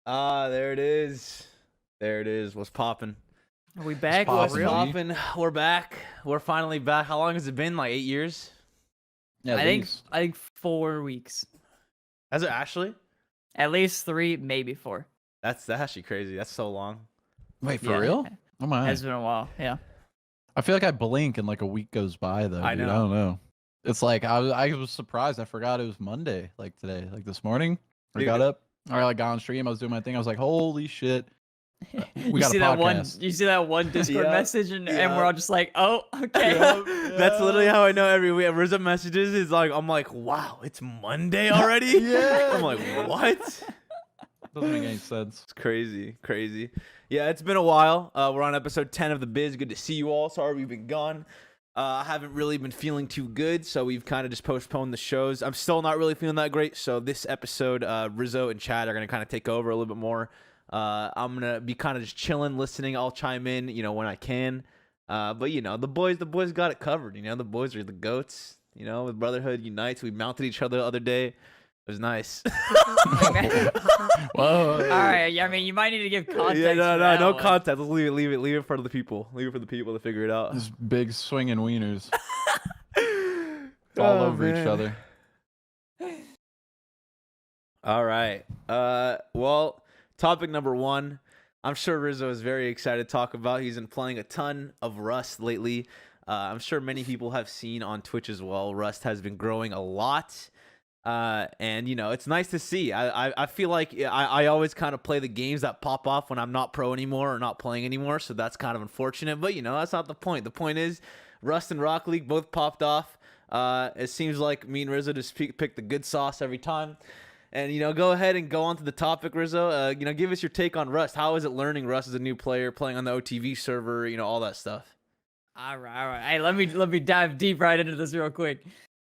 Ah, there it is. There it is. What's popping? Are we back? poppin', For real? G. Popping. We're back. We're finally back. How long has it been? Like 8 years? Yeah, I think 4 weeks. Has it actually? At least 3, maybe 4. That's actually crazy. That's so long. Wait, for Yeah. real? Oh my! It's been a while. Yeah. I feel like I blink and like a week goes by though. I dude. know. I don't know. It's like I was surprised. I forgot it was Monday. Like today, like this morning. I Dude. got up. Or I got on stream. I was doing my thing. I was like, holy shit! We you got see a that one? podcast. You see that one Discord Yeah. message, and Yeah. we're all just like, oh, okay. That's literally how I know every week. Rizzo messages is like, I'm like, wow, it's Monday already? Yeah. I'm like, what? Doesn't make any sense. It's crazy, crazy. Yeah, it's been a while. We're on episode 10 of The Biz. Good to see you all. Sorry we've been gone. I haven't really been feeling too good, so we've kind of just postponed the shows. I'm still not really feeling that great, so this episode, Rizzo and Chad are going to kind of take over a little bit more. I'm going to be kind of just chilling, listening. I'll chime in, when I can. But, the boys got it covered. The boys are the GOATs. With Brotherhood Unites. We mounted each other the other day. It was nice. Whoa. All right. Yeah, I mean, you might need to give context. Yeah, for that no one. context. Let's leave it for the people. Leave it for the people to figure it out. These big swinging wieners all over each other. All right. Well, topic number 1. I'm sure Rizzo is very excited to talk about. He's been playing a ton of Rust lately. I'm sure many people have seen on Twitch as well. Rust has been growing a lot. And it's nice to see. I feel like I always kind of play the games that pop off when I'm not pro anymore or not playing anymore, so that's kind of unfortunate, but that's not the point. The point is Rust and Rocketleague both popped off. It seems like me and Rizzo just pick the good sauce every time. And go ahead and go on to the topic, Rizzo. Give us your take on Rust. How is it learning Rust as a new player, playing on the OTV server, all that stuff? All right. Hey, let me dive deep right into this real quick.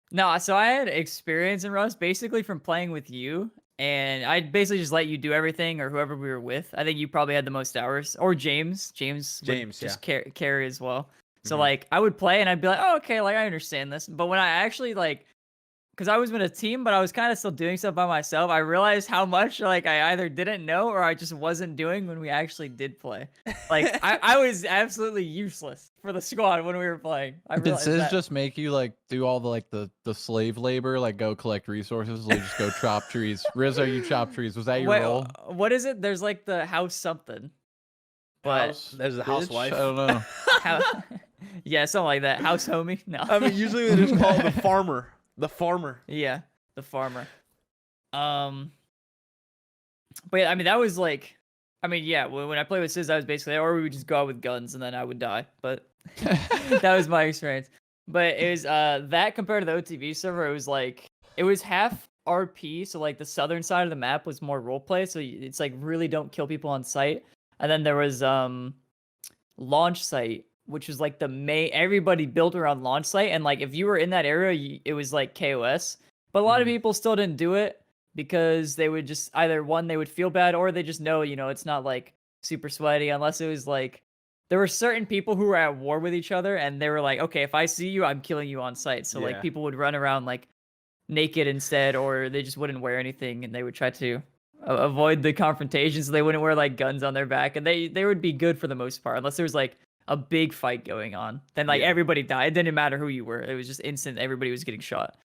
No, so I had experience in Rust basically from playing with you, and I basically just let you do everything, or whoever we were with. I think you probably had the most hours, or James would just carry as well. So like I would play and I'd be like, oh, okay, like I understand this. But when I actually because I was with a team, but I was kind of still doing stuff by myself, I realized how much like I either didn't know or I just wasn't doing when we actually did play. Like I was absolutely useless for the squad when we were playing. Did Sizz just make you like do all the slave labor, like go collect resources, like just go chop trees? Rizzo, you chop trees. Was that your role? What is it? There's like the house something. But There's a housewife. I don't know. Yeah, something like that. House homie. No. I mean, usually they just call it the farmer. The farmer. Yeah, the farmer. But yeah, I mean, that was like, yeah, when I played with Sizz, I was basically, or we would just go out with guns and then I would die. But that was my experience. But it was that compared to the OTV server, it was half RP, so like the southern side of the map was more roleplay, so it's like really don't kill people on sight. And then there was launch site, which was like the main, everybody built around launch site, and like if you were in that area, it was like KOS. But a lot of people still didn't do it because they would just either one, they would feel bad, or they just know, it's not like super sweaty, unless it was like there were certain people who were at war with each other, and they were like, okay, if I see you, I'm killing you on sight. So like people would run around like naked instead, or they just wouldn't wear anything, and they would try to avoid the confrontation, so they wouldn't wear like guns on their back, and they would be good for the most part, unless there was like a big fight going on. Then like everybody died. It didn't matter who you were. It was just instant. Everybody was getting shot.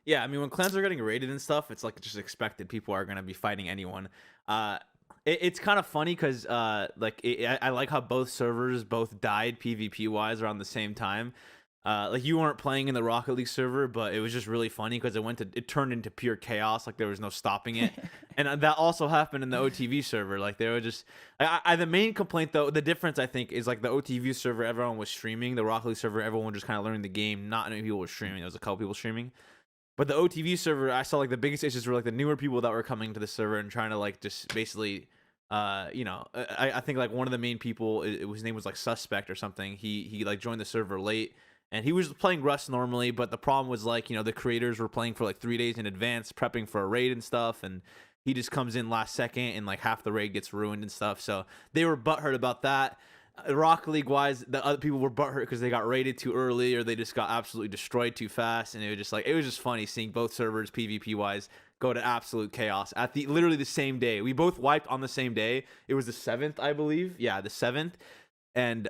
Yeah, I mean, when clans are getting raided and stuff, it's like just expected. People are gonna be fighting anyone. It's kind of funny because I like how both servers both died PvP wise around the same time. Like you weren't playing in the Rocket League server, but it was just really funny because it turned into pure chaos. Like there was no stopping it, and that also happened in the OTV server. Like they were just, the main complaint though, the difference I think is like the OTV server, everyone was streaming. The Rocket League server, everyone was just kind of learning the game. Not many people were streaming. There was a couple people streaming, but the OTV server, I saw like the biggest issues were like the newer people that were coming to the server and trying to like just basically. I think like one of the main people, his name was like Suspect or something. He like joined the server late. And he was playing Rust normally, but the problem was like, the creators were playing for like 3 days in advance, prepping for a raid and stuff. And he just comes in last second and like half the raid gets ruined and stuff. So they were butthurt about that. Rocket League wise, the other people were butthurt because they got raided too early or they just got absolutely destroyed too fast. And it was just funny seeing both servers PvP wise go to absolute chaos at literally the same day. We both wiped on the same day. It was the 7th, I believe. Yeah, the 7th. And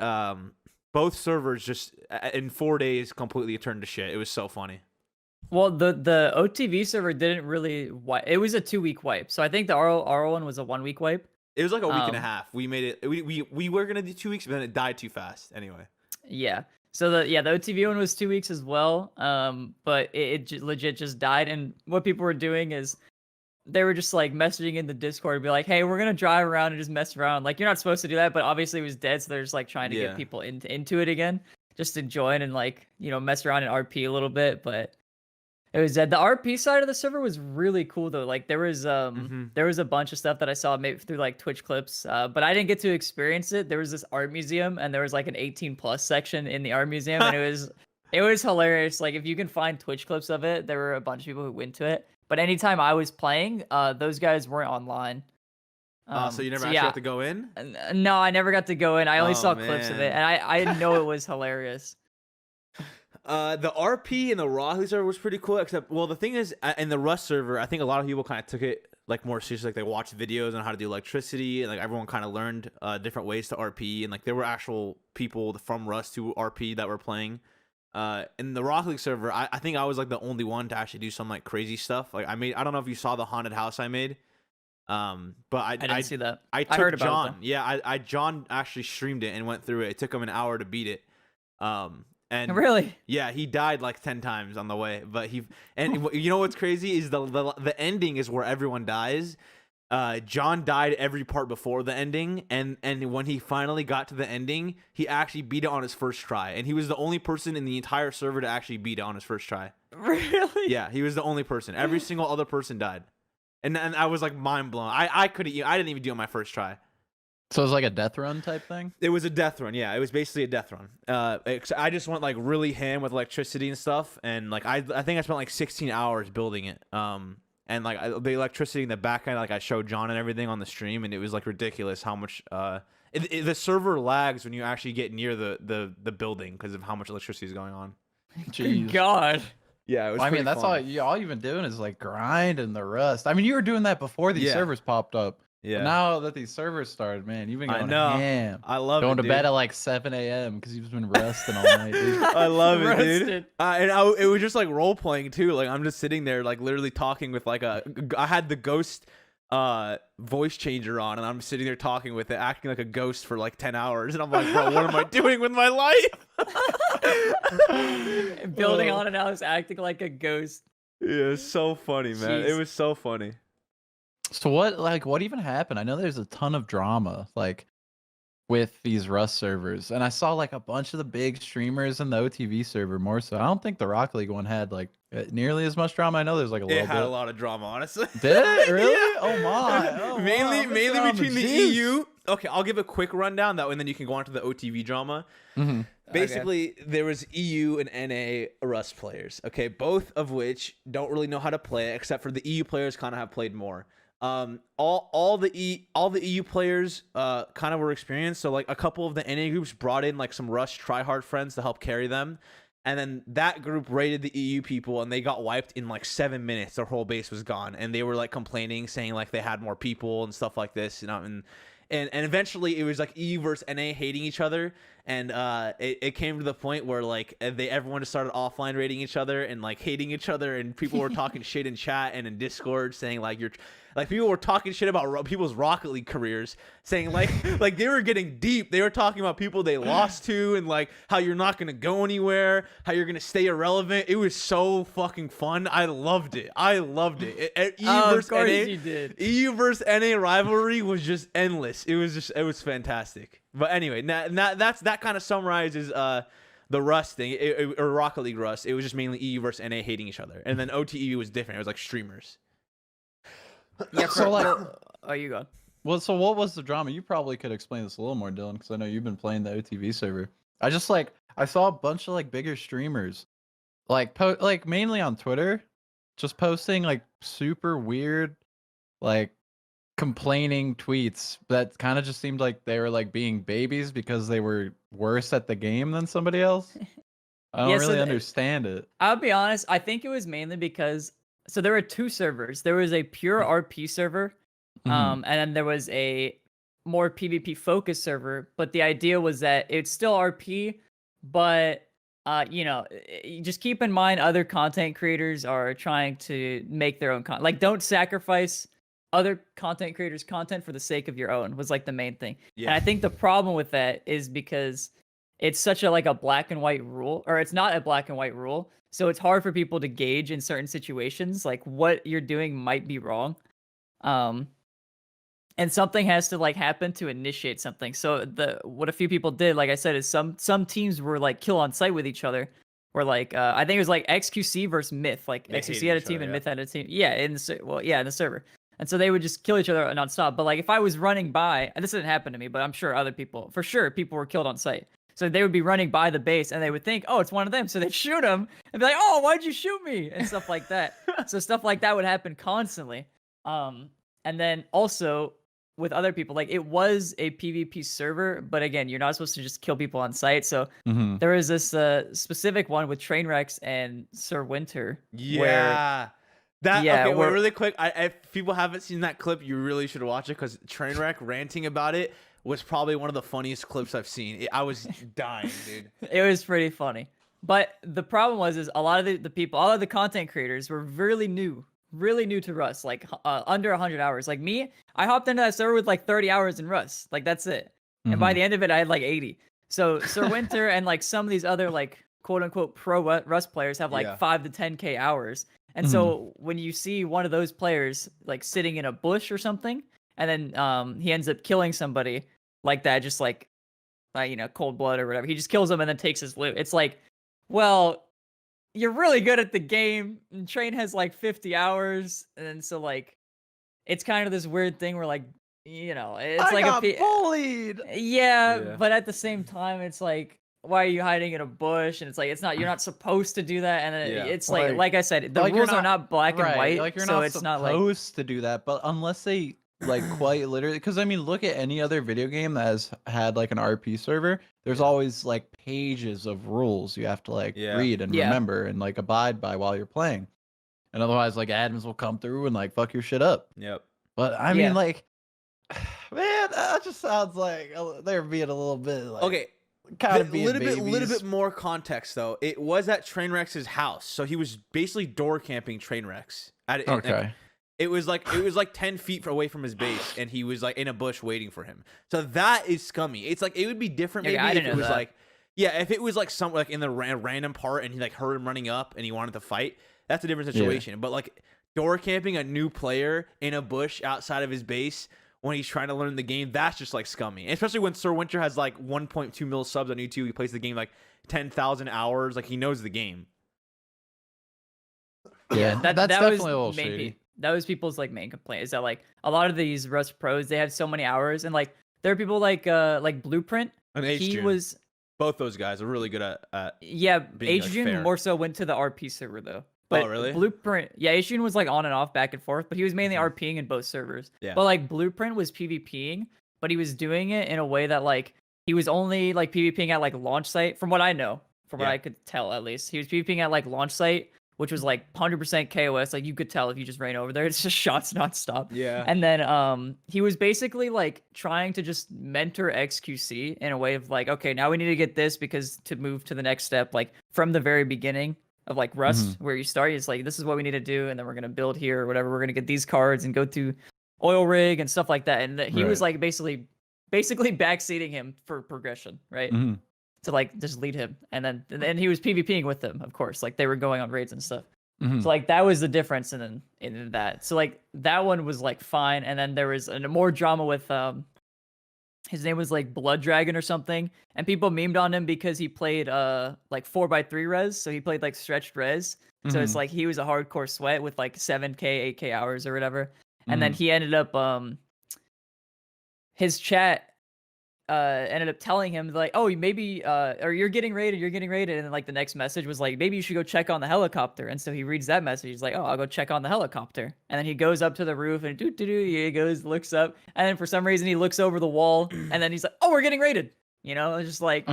both servers just in 4 days completely turned to shit. It was so funny. Well, the OTV server didn't really wipe. It was a 2-week wipe. So I think the RL one was a 1-week wipe. It was like a week and a half. We made it. We were gonna do 2 weeks, but then it died too fast. Anyway. Yeah. So the OTV one was 2 weeks as well. But it legit just died. And what people were doing is they were just like messaging in the Discord and be like, "Hey, we're gonna drive around and just mess around." Like, you're not supposed to do that, but obviously it was dead, so they're just like trying to get people into it again, just to join and like, you know, mess around in RP a little bit. But it was dead. The RP side of the server was really cool though. Like there was a bunch of stuff that I saw maybe through like Twitch clips, but I didn't get to experience it. There was this art museum, and there was like an 18+ section in the art museum, and it was hilarious. Like if you can find Twitch clips of it, there were a bunch of people who went to it. But anytime I was playing, those guys weren't online. So you never actually got to go in? No, I never got to go in. I only saw man. clips of it, and I know it was hilarious. The RP and the Rocketleague server was pretty cool, except, well, the thing is, in the Rust server, I think a lot of people kind of took it like more seriously. Like they watched videos on how to do electricity, and like everyone kind of learned different ways to RP, and like there were actual people from Rust who RP that were playing. In the Rocketleague server, I think I was like the only one to actually do some like crazy stuff. Like I don't know if you saw the haunted house I made. But I didn't see that. I took heard about John. it, Yeah, John actually streamed it and went through it. It took him an hour to beat it. And really, yeah, he died like 10 times on the way. But you know what's crazy is the ending is where everyone dies. John died every part before the ending, and when he finally got to the ending, he actually beat it on his first try, and he was the only person in the entire server to actually beat it on his first try. Really? Yeah, he was the only person. Every single other person died, and I was like mind blown. I didn't even do it on my first try. So it was like a death run type thing? It was a death run, yeah. It was basically a death run. I just went like really ham with electricity and stuff, and like I think I spent like 16 hours building it. And like the electricity in the back end, like I showed John and everything on the stream, and it was like ridiculous how much the server lags when you actually get near the building because of how much electricity is going on. Jeez. God. Yeah, it was. Well, I mean, that's fun. all you've been doing is like grind and the Rust. I mean, you were doing that before these servers popped up. Yeah. But now that these servers started, man, you've been going ham. I love going it, to bed at like 7 a.m. because you've been rusting all night, dude. I love it, dude. It was just like role playing too. Like I'm just sitting there, like literally talking with like I had the ghost voice changer on, and I'm sitting there talking with it, acting like a ghost for like 10 hours, and I'm like, bro, what am I doing with my life? Building on it now is acting like a ghost. Yeah, it's so funny, man. Jeez. It was so funny. So what even happened? I know there's a ton of drama like with these Rust servers, and I saw like a bunch of the big streamers in the OTV server more so. I don't think the Rocketleague one had like nearly as much drama. I know there's like a little bit. It had a lot of drama, honestly. Did it really? Yeah. Oh my! Oh, mainly drama. between the Jeez. EU. Okay, I'll give a quick rundown that way, and then you can go on to the OTV drama. Mm-hmm. Basically, there was EU and NA Rust players. Okay, both of which don't really know how to play, except for the EU players kind of have played more. All the EU players kind of were experienced. So like a couple of the NA groups brought in like some Rust tryhard friends to help carry them. And then that group raided the EU people, and they got wiped in like 7 minutes. Their whole base was gone, and they were like complaining, saying like they had more people and stuff like this, you know. And eventually it was like EU versus NA hating each other, and it came to the point where like everyone just started offline raiding each other and like hating each other, and people were talking shit in chat and in Discord, saying like people were talking shit about people's Rocket League careers, saying like they were getting deep. They were talking about people they lost to, and like how you're not gonna go anywhere, how you're gonna stay irrelevant. It was so fucking fun. I loved it. Of course you did. EU versus NA rivalry was just endless. It was fantastic. But anyway, that kind of summarizes the Rust thing, or Rocket League Rust. It was just mainly EU versus NA hating each other, and then OTE was different. It was like streamers. Yeah. So like, oh, you go. well, so what was the drama? You probably could explain this a little more, Dylan, because I know you've been playing the OTV server. I saw a bunch of like bigger streamers, like mainly on Twitter, just posting like super weird, like complaining tweets that kind of just seemed like they were like being babies because they were worse at the game than somebody else. I don't really understand it. I'll be honest. I think it was mainly because so there were 2 servers. There was a pure RP server, and then there was a more PvP focused server. But the idea was that it's still RP, but you know, just keep in mind other content creators are trying to make their own content. Like, don't sacrifice other content creators' content for the sake of your own was like the main thing. And I think the problem with that is because it's such a like a black and white rule, or it's not a black and white rule. So it's hard for people to gauge in certain situations, like what you're doing might be wrong. And something has to like happen to initiate something. So what a few people did, like I said, is some teams were like kill on site with each other. Or like I think it was like XQC versus Myth. Like They XQC hated had a each team other, and yeah. Myth had a team. Yeah, in the server. And so they would just kill each other nonstop. But like if I was running by, and this didn't happen to me, but I'm sure other people, for sure, people were killed on site. So they would be running by the base and they would think, oh, it's one of them. So they'd shoot them and be like, oh, why'd you shoot me? And stuff like that. So stuff like that would happen constantly. And then also with other people, like it was a PvP server, but again, you're not supposed to just kill people on site. So there was this specific one with Trainwrecks and Sir Winter. Yeah. That Yeah, okay. Wait, where- really quick. If people haven't seen that clip, you really should watch it because Trainwreck ranting about it was probably one of the funniest clips I've seen. I was dying, dude. It was pretty funny. But the problem is a lot of the people, all of the content creators were really new to Rust, like under 100 hours. Like me, I hopped into that server with like 30 hours in Rust. Like that's it. And by the end of it, I had like 80. So Sir Winter and like some of these other like quote unquote pro Rust players have like 5 to 10K hours. And so when you see one of those players like sitting in a bush or something, and then he ends up killing somebody like that, just like you know, cold blood or whatever, he just kills him and then takes his loot. It's like, well, you're really good at the game, and Train has like 50 hours, and so like it's kind of this weird thing where like, you know, it's I like got bullied. yeah, but at the same time, it's like, why are you hiding in a bush? And it's like, you're not supposed to do that. And then it's like I said, the like, you're rules are not black and white. Like you're so not it's supposed not like to do that, but unless they like quite literally, because I mean, look at any other video game that has had like an RP server. There's always like pages of rules you have to like read and remember and like abide by while you're playing, and otherwise like admins will come through and like fuck your shit up. Yep. But I mean, like, man, that just sounds like they're being a little bit like Okay. kind of A being little bit more context though. It was at Trainwreck's house, so he was basically door camping Trainwreck's. Okay. It was like 10 feet away from his base, and he was like in a bush waiting for him. So that is scummy. It's like it would be different maybe if it was like if it was like some like in the random part and he like heard him running up and he wanted to fight. That's a different situation. But like door camping a new player in a bush outside of his base when he's trying to learn the game, that's just like scummy. And especially when Sir Winter has like 1.2 mil subs on YouTube. He plays the game like 10,000 hours. Like he knows the game. Yeah, that's definitely a little shady. That was people's like main complaint, is that like a lot of these Rust pros, they have so many hours, and like there are people like Blueprint. And he was both those guys are really good at being, like, Adrian fair. More so went to the RP server though. But really? Blueprint, Adrian was like on and off, back and forth, but he was mainly RPing in both servers. Yeah. But like Blueprint was PvPing, but he was doing it in a way that like he was only like PvPing at like launch site, from what I know, from what I could tell at least. He was PvPing at like launch site, which was like 100% KOS. Like you could tell if you just ran over there, it's just shots nonstop. Yeah. And then he was basically like trying to just mentor XQC in a way of like, okay, now we need to get this because to move to the next step, like from the very beginning of like Rust, where you start, it's like, this is what we need to do, and then we're gonna build here or whatever. We're gonna get these cards and go through oil rig and stuff like that. And he was like basically backseating him for progression, right? To like just lead him, and then he was PvPing with them, of course, like they were going on raids and stuff. So like that was the difference in that. So like that one was like fine, and then there was more drama with his name was like Blood Dragon or something, and people memed on him because he played like 4x3 res, so he played like stretched res. So it's like he was a hardcore sweat with like 7K 8K hours or whatever, and then he ended up his chat ended up telling him like, oh, maybe or you're getting raided, and then like the next message was like, maybe you should go check on the helicopter. And so he reads that message, he's like, oh, I'll go check on the helicopter. And then he goes up to the roof and he goes, looks up, and then for some reason he looks over the wall, and then he's like, oh, we're getting raided, you know. It's just like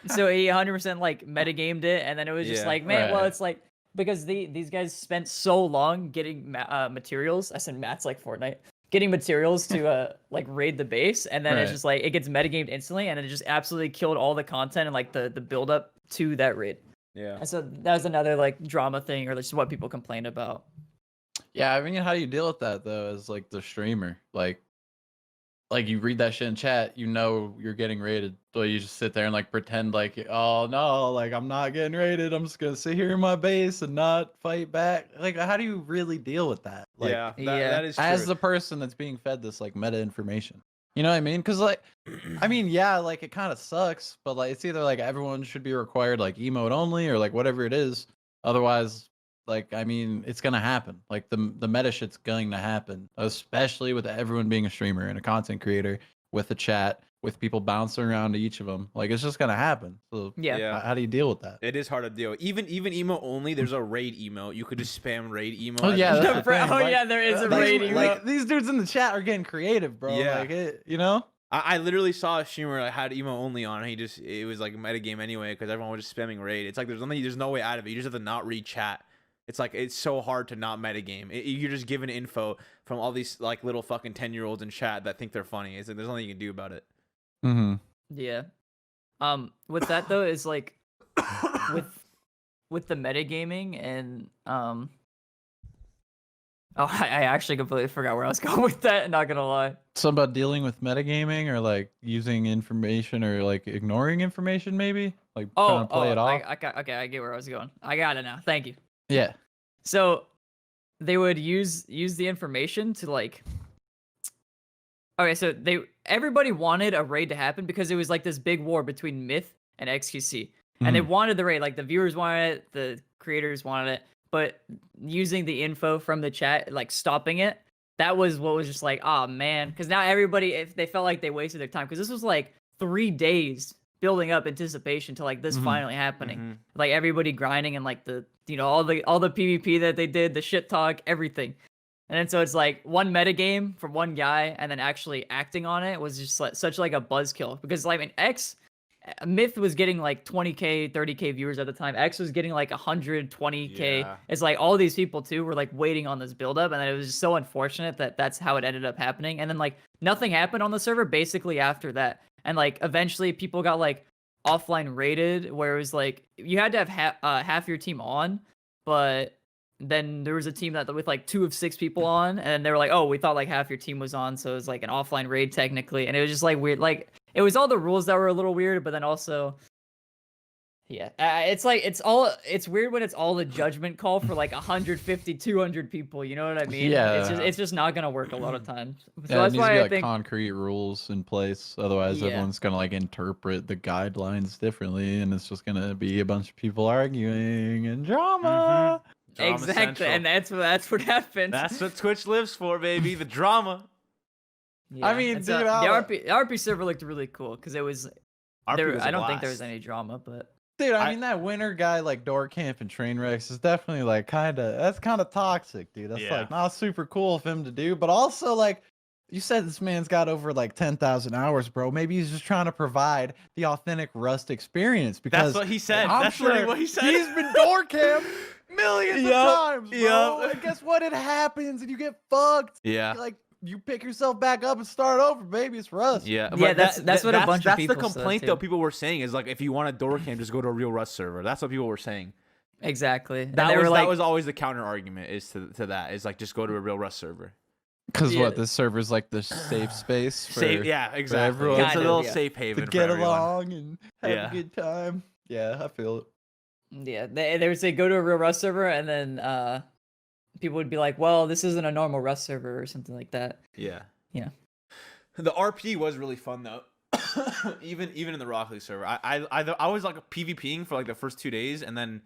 so he 100% like metagamed it, and then it was just like, man, well, it's like because these guys spent so long getting materials. I said mats like Fortnite. Getting materials to like raid the base, and then it's Right. just like it gets metagamed instantly, and it just absolutely killed all the content and like the build up to that raid. Yeah. And so that was another like drama thing, or just what people complained about. Yeah, I mean, how do you deal with that though, as like the streamer? Like you read that shit in chat, you know you're getting raided, so you just sit there and like pretend like, oh no, like I'm not getting raided. I'm just gonna sit here in my base and not fight back. Like, how do you really deal with that? Like, yeah, Yeah. that is true. as the person that's being fed this like meta information, you know what I mean? Because like, I mean, yeah, like it kind of sucks, but like it's either like everyone should be required like emote only or like whatever it is. Otherwise, like I mean, it's gonna happen. Like the meta shit's going to happen, especially with everyone being a streamer and a content creator with a chat with people bouncing around to each of them. Like it's just gonna happen. So Yeah. Yeah. how do you deal with that? It is hard to deal with. Even emote only, there's a raid emote. You could just spam raid emote. Oh, as yeah, a that's chat. the thing. Oh Like, yeah, there is a These- rating. like these dudes in the chat are getting creative, bro. Yeah. Like it, you know. I literally saw a streamer that had emote only on. And it was like a metagame anyway because everyone was just spamming raid. It's like there's no way out of it. You just have to not read chat. It's like it's so hard to not metagame. You're just given info from all these like little fucking 10-year-olds in chat that think they're funny. It's like there's nothing you can do about it. Mm-hmm. Yeah. With that though, is like with the metagaming and oh, I actually completely forgot where I was going with that. Not gonna lie. Something about dealing with metagaming or like using information or like ignoring information, maybe like trying to play it off. Okay, I get where I was going. I got it now. Thank you. Yeah. So they would use the information to like. Okay, so everybody wanted a raid to happen because it was like this big war between Myth and XQC, and they wanted the raid. Like the viewers wanted it, the creators wanted it, but using the info from the chat, like stopping it, that was what was just like, oh man, because now everybody, if they felt like they wasted their time, because this was like 3 days building up anticipation to like this finally happening, like everybody grinding and like the all the PvP that they did, the shit talk, everything. And then so it's like one metagame from one guy, and then actually acting on it was just like such like a buzzkill, because like Myth was getting like 20k, 30k viewers at the time. X was getting like 120k. Yeah. It's like all these people too were like waiting on this build up, and then it was just so unfortunate that that's how it ended up happening. And then like nothing happened on the server basically after that. And like eventually people got like offline rated, where it was like you had to have half your team on, but then there was a team that with like 2 of 6 people on, and they were like, oh, we thought like half your team was on, so it was like an offline raid technically. And it was just like weird. Like it was all the rules that were a little weird, but then also yeah, it's like it's weird when it's all a judgment call for like 150 200 people, you know what I mean? Yeah. It's just not gonna work a lot of times. So Yeah, that's it needs to why be I like think concrete rules in place. Otherwise, Yeah. everyone's gonna like interpret the guidelines differently, and it's just gonna be a bunch of people arguing and drama. Drama exactly, Central. and that's what happened. That's what Twitch lives for, baby. The drama. Yeah. mean, and dude, the I'll- RP server looked really cool because it was RP there. was a I don't think there was blast. any drama, but Dude, I I- mean that winter guy like door camp and train wrecks is definitely like that's kind of toxic, dude. That's Yeah. like not super cool of him to do, but also like you said, this man's got over like 10,000 hours, bro. Maybe he's just trying to provide the authentic Rust experience because That's what he said. I'm That's sure literally what he said. He's been door camped millions of Yup, times, bro. yup. And guess what? It happens and you get fucked. Yeah. Like you pick yourself back up and start over, baby. It's Rust. Yeah, Yeah, that's what a bunch of that's people the said, complaint too. though. People were saying is like if you want a door cam, just go to a real Rust server. That's what people were saying. exactly. And That they was were like, that was always the counter argument is to that is like just go to a real Rust server. Because Yeah. what this server's like the safe space for Safe, yeah, exactly. everyone. It's a Kind of, little yeah. safe to haven get for everyone. along and have Yeah. a good time. Yeah, I feel it. yeah, they would say go to a real Rust server, and then people would be like, well, this isn't a normal Rust server or something like that. Yeah. Yeah. The RP was really fun though. even in the Rocketleague server, I was like PvPing for like the first 2 days, and then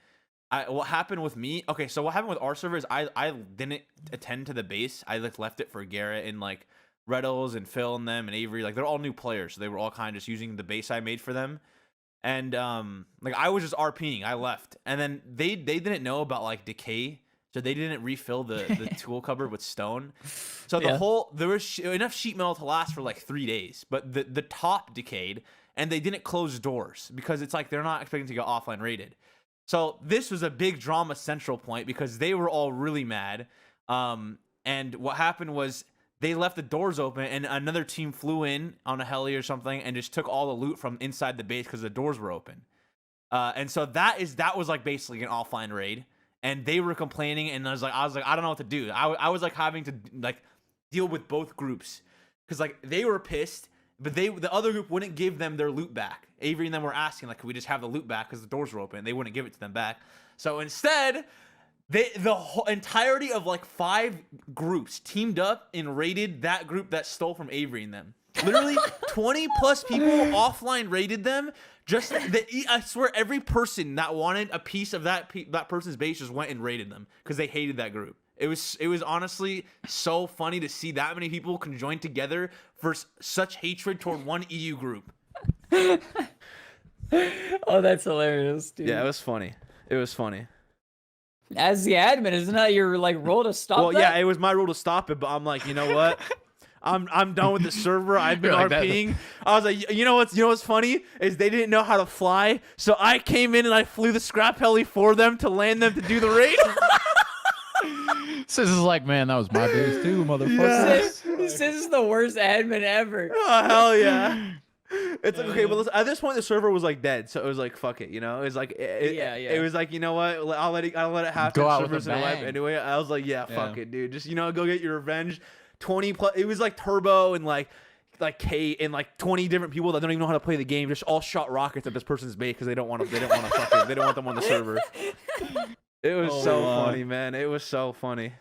what happened with me? Okay, so what happened with our server is I didn't attend to the base. I like left it for Garrett and like Reddles and Phil and them and Avery. Like they're all new players, so they were all kind of just using the base I made for them. And like I was just RPing. I left, and then they didn't know about like decay. So they didn't refill the tool cupboard with stone. So Yeah. there was enough sheet metal to last for like 3 days, but the top decayed, and they didn't close doors because it's like they're not expecting to get offline rated. So this was a big drama central point because they were all really mad. And what happened was they left the doors open and another team flew in on a heli or something and just took all the loot from inside the base because the doors were open. And so that was like basically an offline raid. And they were complaining, and I was like, I don't know what to do. I was like having to like deal with both groups because like they were pissed, but the other group wouldn't give them their loot back. Avery and them were asking like, could we just have the loot back because the doors were open? They wouldn't give it to them back. So instead, the whole entirety of like 5 groups teamed up and raided that group that stole from Avery and them. Literally 20 plus people offline raided them. I swear every person that wanted a piece of that person's base just went and raided them because they hated that group. It was honestly so funny to see that many people conjoin together for such hatred toward one EU group. Oh, that's hilarious, dude. Yeah, it was funny. It was funny. As the admin, isn't that your like role to stop Well, that? yeah, it was my rule to stop it, but I'm like, you know what? I'm done with the server. I've been Like RPing. I was like, you know what's funny is they didn't know how to fly, so I came in and I flew the scrap heli for them to land them to do the raid. Sizz is like, man, that was my base too, motherfucker. This is the worst admin ever. Oh hell yeah! It's like, okay, but listen, at this point the server was like dead, so it was like fuck it, you know. It was like it was like, you know what? I'll let it happen. Go out with Servers a in a wipe bang. anyway. I was like, yeah, fuck it, dude. Just go get your revenge. 20 plus. It was like Turbo and like Kate and like 20 different people that don't even know how to play the game. Just all shot rockets at this person's base because they don't want them on the server. It was so funny, man. It was so funny.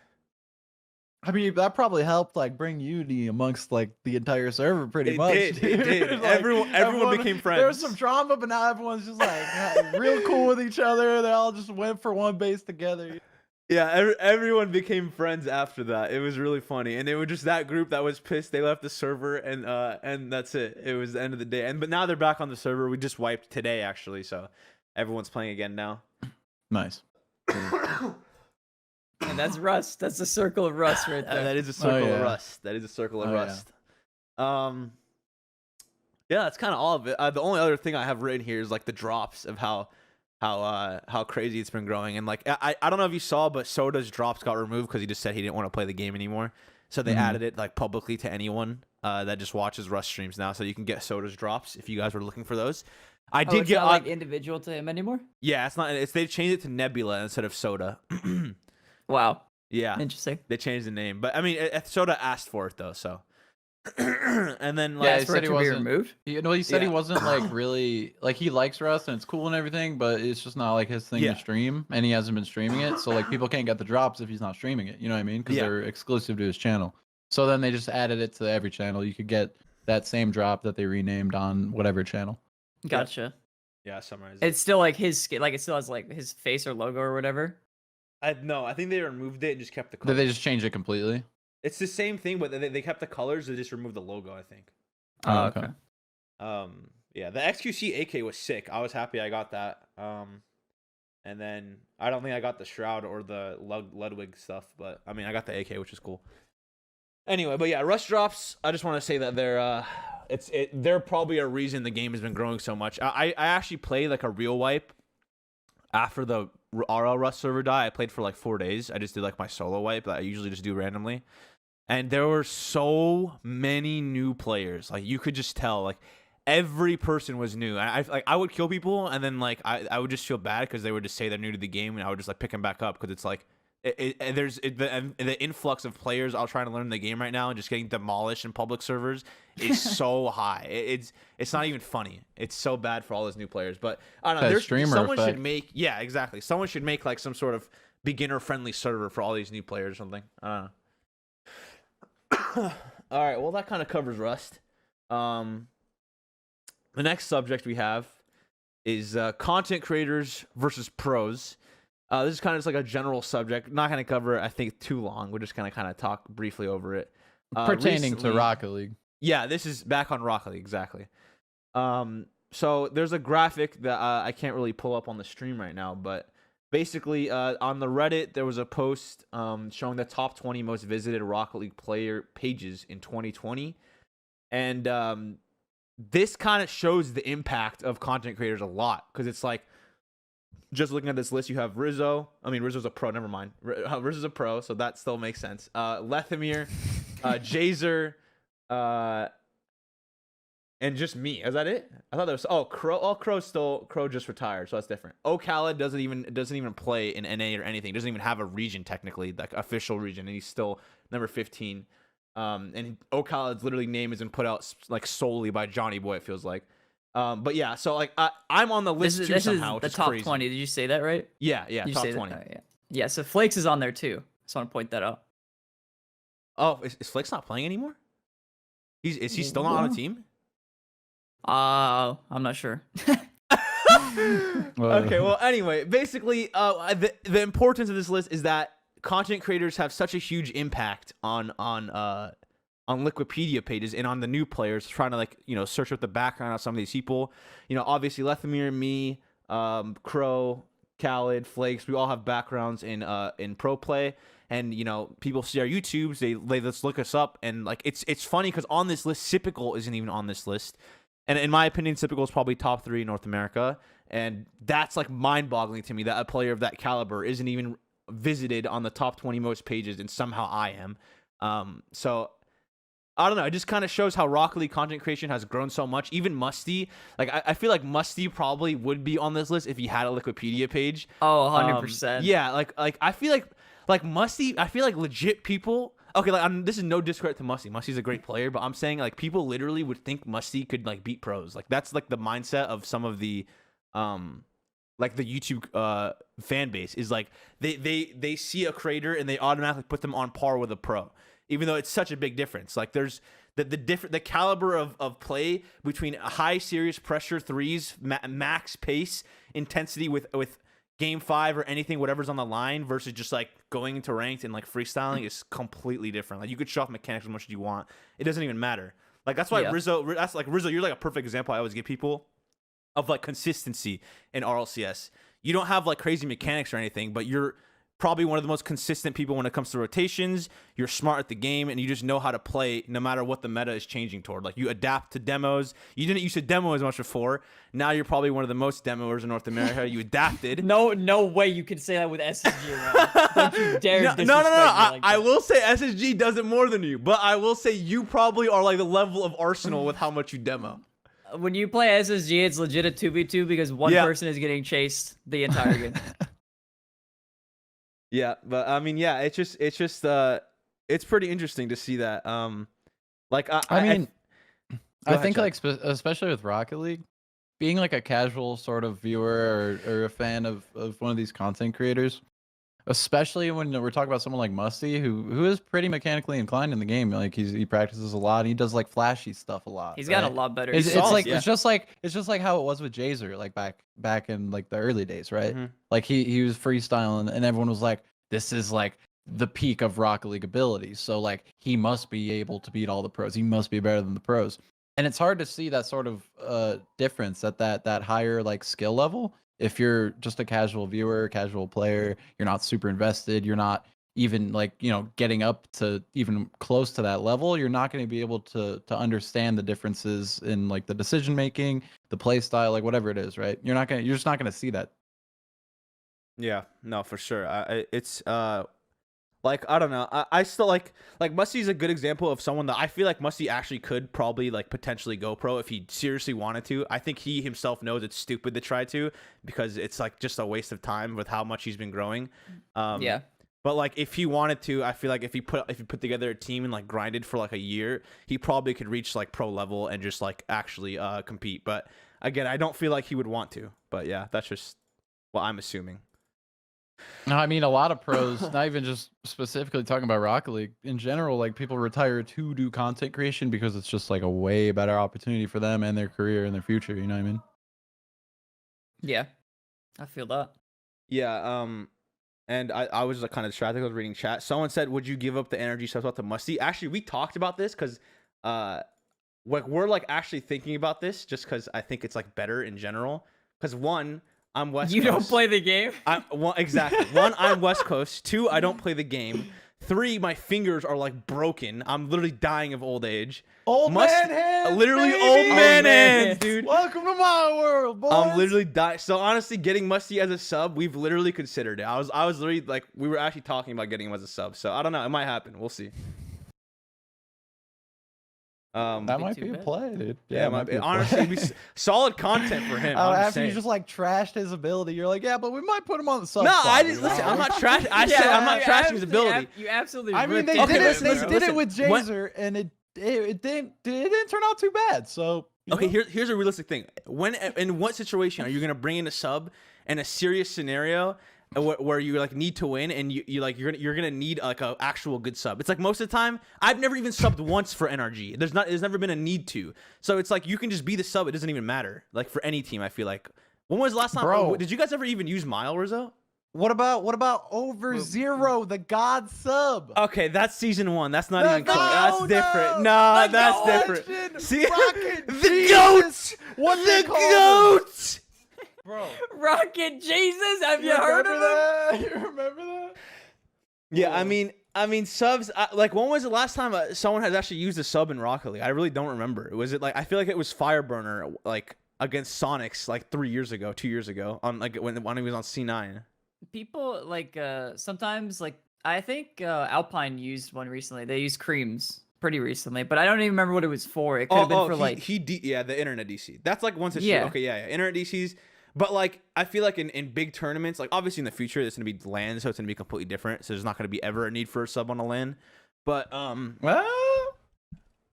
I mean, that probably helped like bring unity amongst like the entire server pretty much. It did. Like, everyone became friends. There was some drama, but now everyone's just like real cool with each other. They all just went for one base together. Yeah, everyone became friends after that. It was really funny, and it was just that group that was pissed. They left the server, and that's it. It was the end of the day. But now they're back on the server. We just wiped today, actually, so everyone's playing again now. Nice. And that's Rust. That's the circle of Rust right there. That is a circle yeah. of Rust. That is a circle of Oh, Rust. Yeah, that's kind of all of it. The only other thing I have written here is like the drops of how crazy it's been growing. And like I don't know if you saw, but Soda's drops got removed because he just said he didn't want to play the game anymore. So they added it like publicly to anyone that just watches Rust streams now. So you can get Soda's drops if you guys were looking for those. I did it's get not like individual to him anymore. Yeah, it's not. They changed it to Nebula instead of Soda. Wow. Yeah, Interesting. they changed the name, but I mean, Soda asked for it though, so. And then like, Yeah, That's he for said it he to be wasn't. removed. He said he Yeah. wasn't like really like he likes Rust and it's cool and everything, but it's just not like his thing Yeah. to stream, and he hasn't been streaming it. So like people can't get the drops if he's not streaming it. You know what I mean? Because Yeah. they're exclusive to his channel. So then they just added it to every channel. You could get that same drop that they renamed on whatever channel. Gotcha. yeah, summarize. It's still like his skin, like it still has like his face or logo or whatever. No, I think they removed it and just kept the Did colors. they just change it completely? It's the same thing, but they kept the colors. They just removed the logo, I think. Oh, okay. Yeah, the XQC AK was sick. I was happy I got that. And then I don't think I got the Shroud or the Ludwig stuff, but I mean I got the AK, which is cool. Anyway, but yeah, Rust drops. I just want to say that they're probably a reason the game has been growing so much. I actually played like a real wipe after the RL Rust server died. I played for like 4 days. I just did like my solo wipe that I usually just do randomly. And there were so many new players. Like you could just tell, like every person was new. I would kill people, and then like I would just feel bad because they would just say they're new to the game, and I would just like pick them back up because it's like the influx of players all trying to learn the game right now and just getting demolished in public servers is so high. It's not even funny. It's so bad for all those new players. But I don't know. That streamer Someone effect. should make exactly. Someone should make like some sort of beginner friendly server for all these new players or something. I don't know. All right, well that kind of covers Rust. The next subject we have is content creators versus pros. This is kind of just like a general subject. Not going to cover it, I think, too long. We're just going to kind of talk briefly over it. Pertaining Recently- to Rocket League. Yeah, this is back on Rocket League, exactly. So there's a graphic that I can't really pull up on the stream right now, but basically on the Reddit, there was a post showing the top 20 most visited Rocket League player pages in 2020. And this kind of shows the impact of content creators a lot, because it's like just looking at this list, you have Rizzo. I mean, Rizzo's a pro. Never mind. Rizzo's a pro, so that still makes sense. Lethamir, Jazer, and just me. Is that it? I thought there was Crow. Oh, Crow just retired, so that's different. Khaled doesn't even play in NA or anything. Doesn't even have a region technically, like official region, and he's still number 15. And Khaled's literally name isn't put out like solely by Johnny Boy. It feels like. But yeah, so like I'm on the list too somehow. This is the top 20. Did you say that right? Yeah, Did you top say 20. Yeah. So Flakes is on there too. Just want to point that out. Oh, is Flakes not playing anymore? Is he still not on a team? I'm not sure. Okay, well, anyway, basically, the importance of this list is that content creators have such a huge impact on Liquipedia pages and on the new players trying to, like, you know, search out the background of some of these people. You know, obviously Lethamir, me, Crow, Khaled, Flakes, we all have backgrounds in pro play. And, you know, people see our YouTubes, they let's look us up, and like it's funny because on this list, Sypical isn't even on this list. And in my opinion, Sypical is probably top 3 in North America. And that's like mind-boggling to me that a player of that caliber isn't even visited on the top 20 most pages, and somehow I am. So I don't know. It just kind of shows how Rocket League content creation has grown so much. Even Musty, like I feel like Musty probably would be on this list if he had a Liquipedia page. Oh, 100%. Yeah, like I feel like Musty. I feel like legit people. Okay, like this is no discredit to Musty. Musty's a great player, but I'm saying like people literally would think Musty could like beat pros. Like that's like the mindset of some of the, like the YouTube fan base is like they see a creator and they automatically put them on par with a pro, even though it's such a big difference. Like there's the caliber of play between high serious pressure threes, max pace intensity with game 5 or anything, whatever's on the line, versus just like going into ranked and like freestyling is completely different. Like you could show off mechanics as much as you want, it doesn't even matter. Like that's why Rizzo, you're like a perfect example I always give people of like consistency in RLCS. You don't have like crazy mechanics or anything, but you're probably one of the most consistent people when it comes to rotations. You're smart at the game, and you just know how to play no matter what the meta is changing toward. Like you adapt to demos. You didn't used to demo as much before. Now you're probably one of the most demoers in North America. You adapted. No way you can say that with SSG. Don't you dare disrespect No. me like I that. will say SSG does it more than you, but I will say you probably are like the level of Arsenal with how much you demo. When you play SSG, it's legit a 2v2 because one person is getting chased the entire game. Yeah, but I mean, yeah, it's pretty interesting to see that. Like I think Chad. like especially with Rocket League, being like a casual sort of viewer or a fan of one of these content creators, especially when we're talking about someone like Musty, who is pretty mechanically inclined in the game. Like he practices a lot. And he does like flashy stuff a lot. He's got a lot better. It's just like how it was with Jazer, like back in like the early days, right? Mm-hmm. Like he was freestyling, and everyone was like, this is like the peak of Rocket League abilities. So like he must be able to beat all the pros. He must be better than the pros. And it's hard to see that sort of difference at that higher like skill level. If you're just a casual viewer, casual player, you're not super invested, you're not even like, you know, getting up to even close to that level, you're not going to be able to understand the differences in like the decision making, the play style, like whatever it is, right? You're just not going to see that. Yeah, no, for sure. It's like I don't know. I still like Musty's a good example of someone that I feel like Musty actually could probably like potentially go pro if he seriously wanted to. I think he himself knows it's stupid to try to because it's like just a waste of time with how much he's been growing. Yeah. But like if he wanted to, I feel like if he put together a team and like grinded for like a year, he probably could reach like pro level and just like actually compete. But again, I don't feel like he would want to. But yeah, that's just what I'm assuming. No, I mean a lot of pros, not even just specifically talking about Rocket League in general, like people retire to do content creation because it's just like a way better opportunity for them and their career and their future, you know what I mean? Yeah. I feel that. Yeah, and I was like kind of distracted. I was reading chat. Someone said, "Would you give up the energy stuff out to Musty?" Actually, we talked about this because, like we're like actually thinking about this just because I think it's like better in general. Because one, I'm West Coast. You don't play the game? Exactly. One, I'm West Coast. Two, I don't play the game. 3, my fingers are like broken. I'm literally dying of old age. Old man hands, literally baby! old man hands, hands. dude. Welcome to my world, boys. I'm literally dying. So honestly, getting Musty as a sub, we've literally considered it. I was literally like, we were actually talking about getting him as a sub. So I don't know, it might happen. We'll see. That might be a play, dude. Yeah, it might be. Honestly, it'd be solid content for him. After you just like trashed his ability, you're like, yeah, but we might put him on the sub. No, spot, I didn't listen. I'm not trashing. I said I'm not trashing his ability. You absolutely. I mean, they ripped did him. it. They did it with What- Jazer, and it didn't turn out too bad. So Okay, here's a realistic thing. In what situation are you gonna bring in a sub in a serious scenario where you like need to win and you're gonna need like a actual good sub? It's like most of the time I've never even subbed once for NRG. There's never been a need to. So it's like you can just be the sub. It doesn't even matter. Like for any team, I feel like. When was the last time? Bro. Did you guys ever even use Mile, Rizzo? what about over Zero, the God sub? Okay, that's season 1. That's not No, even close. no, That's no. different. No, The that's goat. different. See, Rocket the Jesus. goats. What The they call them? goats. Bro. Rocket Jesus, have you heard of him? that? You remember that? Yeah, I mean subs. Like, when was the last time someone has actually used a sub in Rocket League? I really don't remember. Was it like, I feel like it was Fireburner like against Sonics like 2 years ago on like when he was on C9. People like sometimes like I think Alpine used one recently. They used creams pretty recently, but I don't even remember what it was for. It could have been for like the internet DC. That's like once it's Yeah. okay, yeah, internet DCs. But like I feel like in big tournaments, like obviously in the future it's gonna be LAN, so it's gonna be completely different. So there's not gonna be ever a need for a sub on a LAN. But Well,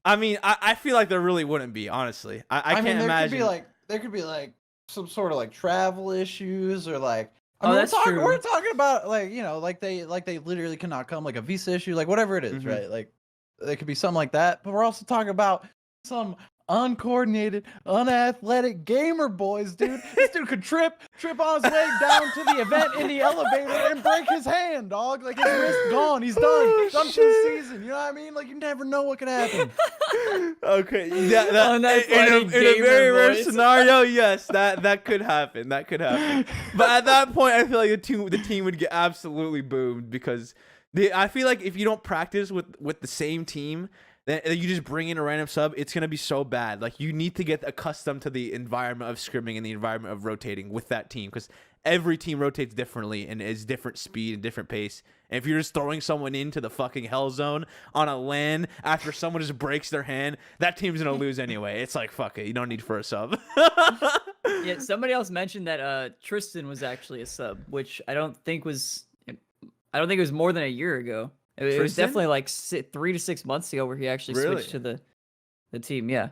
I mean, I feel like there really wouldn't be, honestly. I can't mean, imagine. there could be like some sort of like travel issues or like. Oh, that's true. We're talking about like, you know, like they literally cannot come, like a visa issue, like whatever it is, Mhm. right? Like it could be something like that. But we're also talking about some uncoordinated, unathletic gamer boys, dude. This dude could trip on his way down to the event in the elevator and break his hand, dog. Like his wrist gone. He's done. Oh, Done for the season. You know what I mean? Like you never know what could happen. Okay, On that in a funny very gamer rare voice. scenario, yes, that could happen. That could happen. But at that point, I feel like the team would get absolutely boomed because I feel like if you don't practice with the same team, then you just bring in a random sub, it's gonna be so bad. Like you need to get accustomed to the environment of scrimming and the environment of rotating with that team because every team rotates differently and is different speed and different pace. And if you're just throwing someone into the fucking hell zone on a LAN after someone just breaks their hand, that team's gonna lose anyway. It's like, fuck it, you don't need for a sub. Yeah, somebody else mentioned that Tristan was actually a sub, which I don't think it was more than a year ago. It was Tristan? definitely like 3 to 6 months ago where he actually Really? switched to the team. Yeah,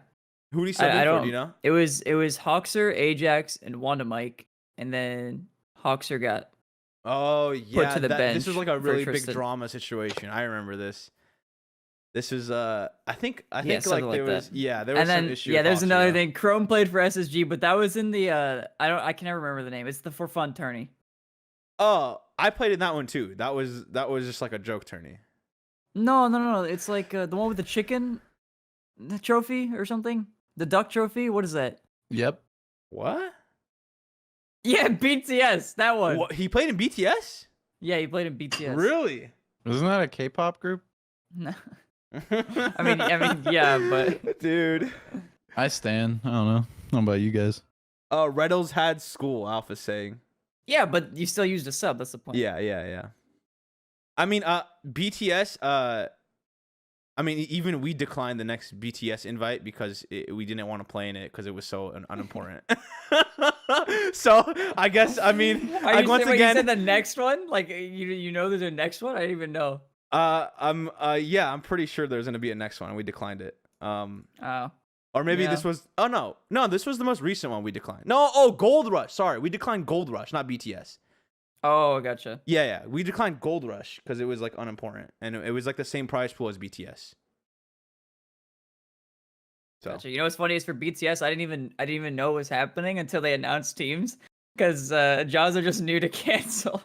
Who do you sub I in for? don't. Do you know? It was Hawkser, Ajax, and Wanda Mike, and then Hawkser got. Oh yeah, to the this bench was like a for really big Tristan. drama situation. I remember this. This is I think Yeah, like something like there was that. there was And then some issue. yeah, with there's Hawks, another yeah. thing. Chrome played for SSG, but that was in the I can never remember the name. It's the for fun tourney. Oh, I played in that one too. That was just like a joke tourney. No. It's like the one with the chicken trophy or something. The duck trophy. What is that? Yep. What? Yeah, BTS. That one. What? He played in BTS? Yeah, he played in BTS. Really? Isn't that a K-pop group? No. I mean, yeah, but dude. I stand. I don't know. I don't know about you guys. Reddles had school. Alpha saying. yeah, but you still used a sub. That's the point. Yeah. I mean, BTS. I mean, even we declined the next BTS invite because we didn't want to play in it because it was so unimportant. So I guess mean, Are like you once saying, again, you said the next one? Like you know there's a next one? I didn't even know. yeah, I'm pretty sure there's gonna be a next one. And we declined it. Oh. Or maybe Yeah. this was. Oh no, this was the most recent one we declined. No, Gold Rush. Sorry, we declined Gold Rush, not BTS. Oh, gotcha. Yeah, we declined Gold Rush because it was like unimportant and it was like the same prize pool as BTS. So Gotcha. You know what's funny is for BTS, I didn't even know it was happening until they announced teams because Jazza just knew to cancel.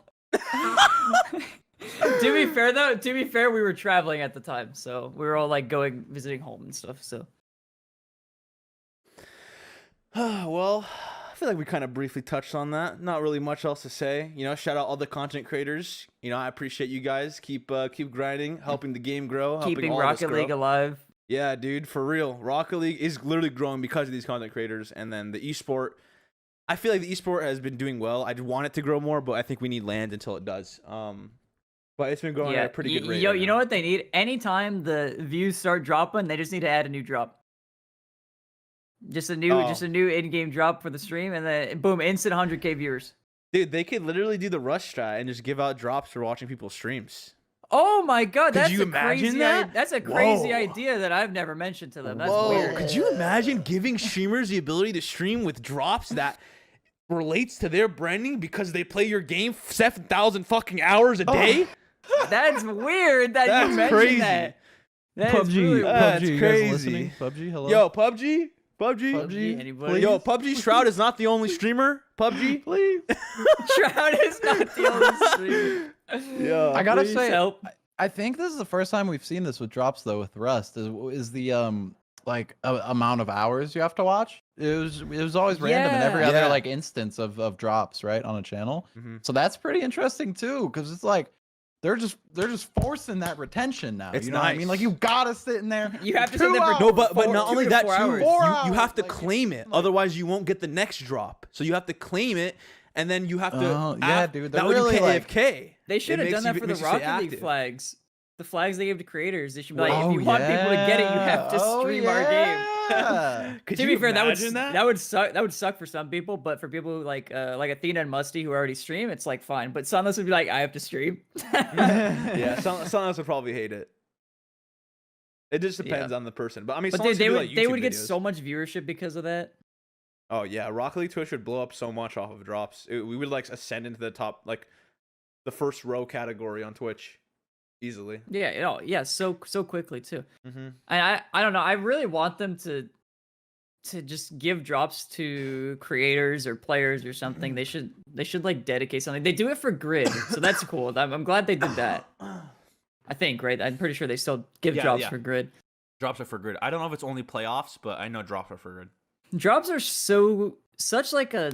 To be fair, we were traveling at the time, so we were all like visiting home and stuff. So well, feel like we kind of briefly touched on that. Not really much else to say. You know, shout out all the content creators. You know, I appreciate you guys. Keep grinding, helping the game grow, helping Keeping all of us Rocket League grow. alive. Yeah, dude, for real. Rocket League is literally growing because of these content creators, and then the esport. I feel like the esport has been doing well. I want it to grow more, but I think we need land until it does. But it's been growing at a pretty good rate. Yo, right you now. know what they need? Anytime the views start dropping, they just need to add a new drop. Just a new in-game drop for the stream, and then boom, instant 100K viewers. Dude, they could literally do the rush strat and just give out drops for watching people's streams. Oh my god, Could that's you a imagine crazy that? that's a crazy Whoa. idea that I've never mentioned to them. That's Whoa, weird. could you imagine giving streamers the ability to stream with drops that relates to their branding because they play your game 7,000 fucking hours a day? That's weird that That's you mentioned crazy. that. That is PUBG, really That's PUBG, you guys crazy. listening? PUBG, hello. Yo, PUBG? PUBG, anybody? Yo, PUBG Shroud is not the only streamer. PUBG? please. Shroud is not the only streamer. Yeah. I gotta Please say, help. I think this is the first time we've seen this with drops though. With Rust, is the amount of hours you have to watch. It was always random in every Yeah. other Yeah. like instance of drops right on a channel. Mhm. So that's pretty interesting too, because it's like they're just forcing that retention now. It's You know what I mean? nice. Like you gotta sit in there. You have to 2 sit there for hours. No, but Four- not 2 only to that, 4 too, hours. you have to Like, claim it. like- Otherwise, you won't get the next drop. So you have to claim it, and then you have to. Oh, yeah, dude, they're That way you really, can't like- AFK. They should have It done that makes for you the stay Rocket League active. flags. The flags they give to creators. They should be like, Oh, if you want people to get it, you have to yeah. stream our game. Yeah. Could To you be fair, imagine that would suck. That would suck for some people, but for people who like Athena and Musty who already stream, it's like fine. But Sunless would be like, I have to stream. Yeah, some of us would probably hate it. It just depends on the person. But I mean, But some of us they do, would like, they YouTube would get videos. so much viewership because of that. Oh yeah, Rocket League Twitch would blow up so much off of drops. We would like ascend into the top, like the first row category on Twitch, easily. Yeah, so quickly too. Mm-hmm. I don't know. I really want them to just give drops to creators or players or something. They should like dedicate something. They do it for Grid, so that's cool. I'm glad they did that. I think, right? I'm pretty sure they still give Yeah, drops yeah. for Grid. Drops are for Grid. I don't know if it's only playoffs, but I know drops are for Grid. Drops are such like a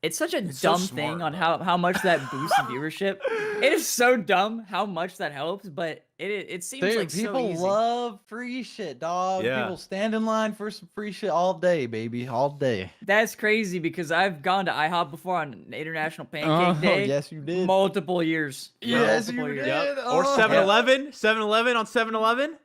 it's such a It's so dumb smart, thing on though. how much that boosts viewership. It is so dumb how much that helps, but it seems Dude, like people so easy. love free shit, dog. Yeah. People stand in line for some free shit all day, baby, all day. That's crazy because I've gone to IHOP before on International Pancake Day. Yes, you did. Multiple years. Yes, Multiple you years. did. Or Oh, 7-Eleven, 7-Eleven on 7-Eleven.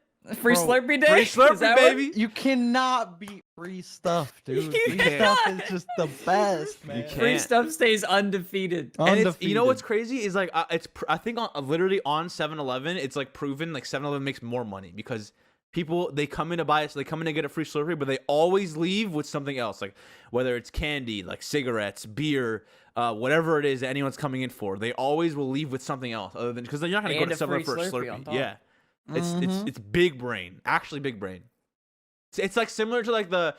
Free Bro, Slurpee Day. Free Is Slurpee, that what- baby. You cannot beat free stuff, dude. You Free cannot. stuff is just the best, man. can't. Free stuff stays undefeated. And it's, you know Undefeated. what's crazy is like I think literally on 7-Eleven it's like proven like 7-Eleven makes more money because people they come in to buy it, so they come in to get a free Slurpee, but they always leave with something else, like whether it's candy, like cigarettes, beer, whatever it is that anyone's coming in for. They always will leave with something else other than because they're not gonna go And to a 7-Eleven free for a Slurpee on Slurpee. top. Yeah, it's Mhm. it's big brain, actually big brain. It's like similar to like the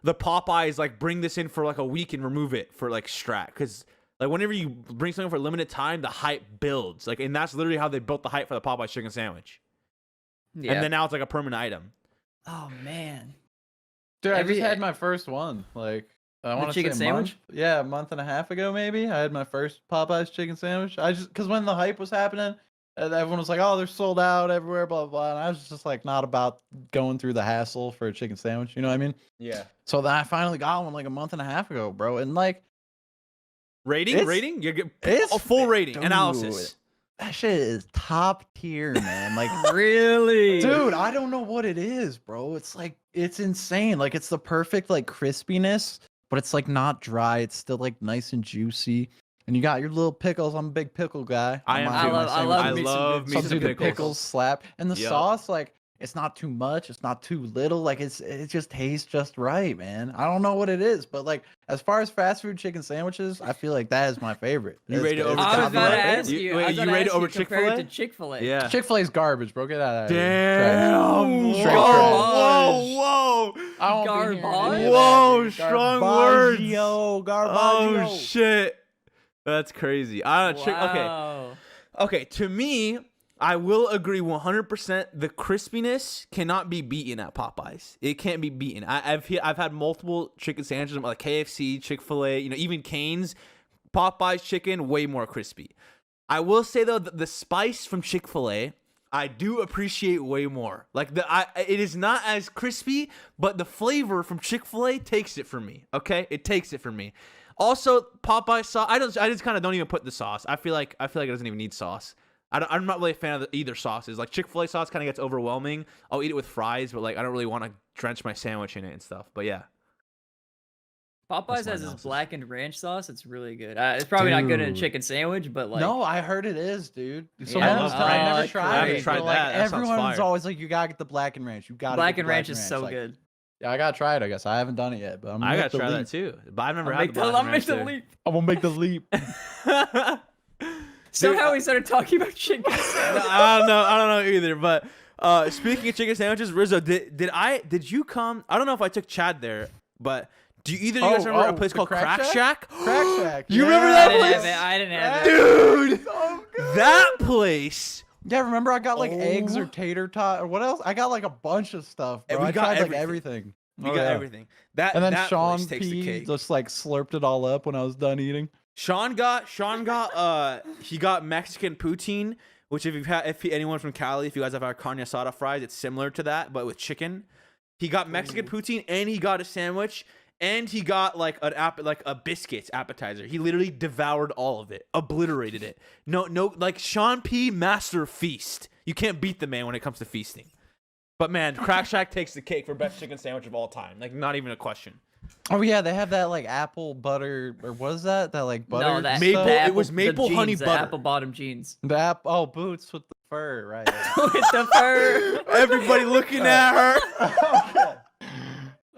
Popeyes like bring this in for like a week and remove it for like strat because. Like whenever you bring something for a limited time, the hype builds. Like, and that's literally how they built the hype for the Popeyes chicken sandwich. Yeah. And then now it's like a permanent item. oh man. Dude, I Every- just had my first one. Like, I want to say chicken a sandwich? month. Yeah, a month and a half ago, maybe. I had my first Popeyes chicken sandwich. Because when the hype was happening, everyone was like, "Oh, they're sold out everywhere," blah blah. And I was just like, not about going through the hassle for a chicken sandwich. You know what I mean? Yeah. So then I finally got one like a month and a half ago, bro. And like, Rating? It's- Rating? You get it's a full rating. dude. Analysis. that shit is top tier, man. Like, Really? dude, I don't know what it is, bro. It's like it's insane. Like it's the perfect like crispiness, but it's like not dry. It's still like nice and juicy. And you got your little pickles. I'm a big pickle guy. I am on too. my I sandwich. love I me some love good- me Some some do the pickles. pickles slap, and the Yep. sauce like it's not too much. It's not too little. Like it just tastes just right, man. I don't know what it is, but like as far as fast food chicken sandwiches, I feel like that is my favorite. You rate it over I was Chick-fil-A? about to ask You- you. wait, I was you about to rate it ask over you compare it Chick-fil-A? to Chick-fil-A. Yeah. Chick-fil-A's garbage, bro. Get out of here. Damn. Straight Garbage. Whoa. I won't be hearing any Garbage. of that, Whoa, dude. strong words. Garbaggio, Oh, Garbaggio. shit. That's crazy. I don't know. Okay. Wow. Okay, to me, I will agree 100%. The crispiness cannot be beaten at Popeyes. It can't be beaten. I've had multiple chicken sandwiches like KFC, Chick-fil-A, even Cane's. Popeyes chicken way more crispy. I will say though, the spice from Chick-fil-A, I do appreciate way more. Like it is not as crispy, but the flavor from Chick-fil-A takes it for me. Okay, it takes it for me. Also, Popeye sauce. I just kind of don't even put the sauce. I feel like it doesn't even need sauce. I'm not really a fan of either sauces. Like Chick-fil-A sauce kind of gets overwhelming. I'll eat it with fries, but like I don't really want to drench my sandwich in it and stuff. But yeah. Popeyes has this blackened ranch sauce. It's really good. It's probably not good in a chicken sandwich, but like. No, I heard it is, dude. Yeah, I never tried it. Tried but, like, that. everyone's always like, you gotta get the blackened ranch. You gotta. Blackened ranch is so like, good. Yeah, I gotta try it. I guess I haven't done it yet, but I gotta try that too. But I've never had the blackened ranch. I'm gonna make the leap. Somehow we started talking about chicken sandwiches. I don't know either. But speaking of chicken sandwiches, Rizzo, did you come? I don't know if I took Chad there, but do either of you guys remember a place called Crack Shack? Crack Shack. You remember that place? I didn't have it. Dude, so good. that place. Yeah, remember I got like eggs or tater tot or what else? I got like a bunch of stuff, bro. We I got tried like everything. We got everything. And then that Sean place takes the P cake. just like slurped it all up when I was done eating. Sean got he got Mexican poutine, which if anyone from Cali, if you guys have our carne asada fries, it's similar to that but with chicken. He got Mexican poutine and he got a sandwich and he got like a biscuits appetizer. He literally devoured all of it, obliterated it. No, like Sean P master feast. You can't beat the man when it comes to feasting. But man, Crack Shack takes the cake for best chicken sandwich of all time. Like not even a question. Oh yeah, they have that like apple butter or what is that? That like butter. No, that maple. the It was maple jeans, honey the butter. apple bottom jeans. The boots with the fur, right? With the fur. Everybody looking at her. Okay.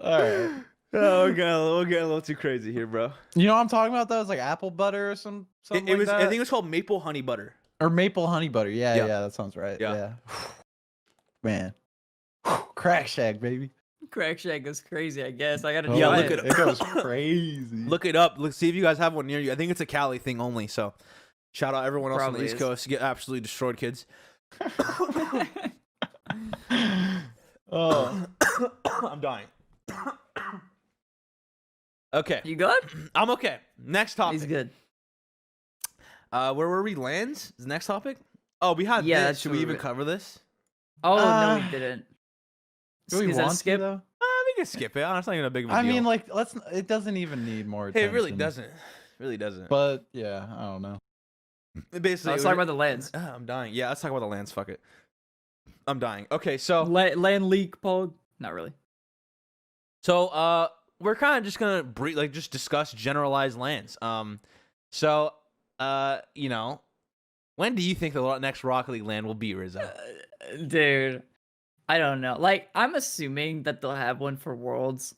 All right. Oh, we're getting a little too crazy here, bro. You know what I'm talking about? That was like apple butter or something. It was. I think it was called maple honey butter. Or maple honey butter. Yeah, Yeah. yeah, that sounds right. Yeah. Yeah. Man. Crack Shack, baby. Crack Shack goes crazy, I guess. I gotta Oh, try look it. at it goes crazy. Look it up. Let's see if you guys have one near you. I think it's a Cali thing only. So, shout out everyone else on the Probably East is. Coast. Get absolutely destroyed, kids. Oh, I'm dying. Okay, You good? I'm okay. Next topic. He's good. Where were we? Lands? Is the next topic? Oh, we had Yeah, this. that's Should we where even we- cover this? Oh no, Uh, we didn't. do we Is that want skip? to though? We can skip it. It's not even a big of a I deal. mean, like, let's. It doesn't even need more. hey, it really attention. doesn't. It really doesn't. But yeah, I don't know. Basically, Let's talk about the lands. I'm dying. Yeah, let's talk about the lands. Fuck it. I'm dying. Okay, so Land leak, Paul. Not really. So we're kind of just gonna just discuss generalized lands. So when do you think the next Rocket League land will be, Rizzo? Dude, I don't know. Like, I'm assuming that they'll have one for Worlds,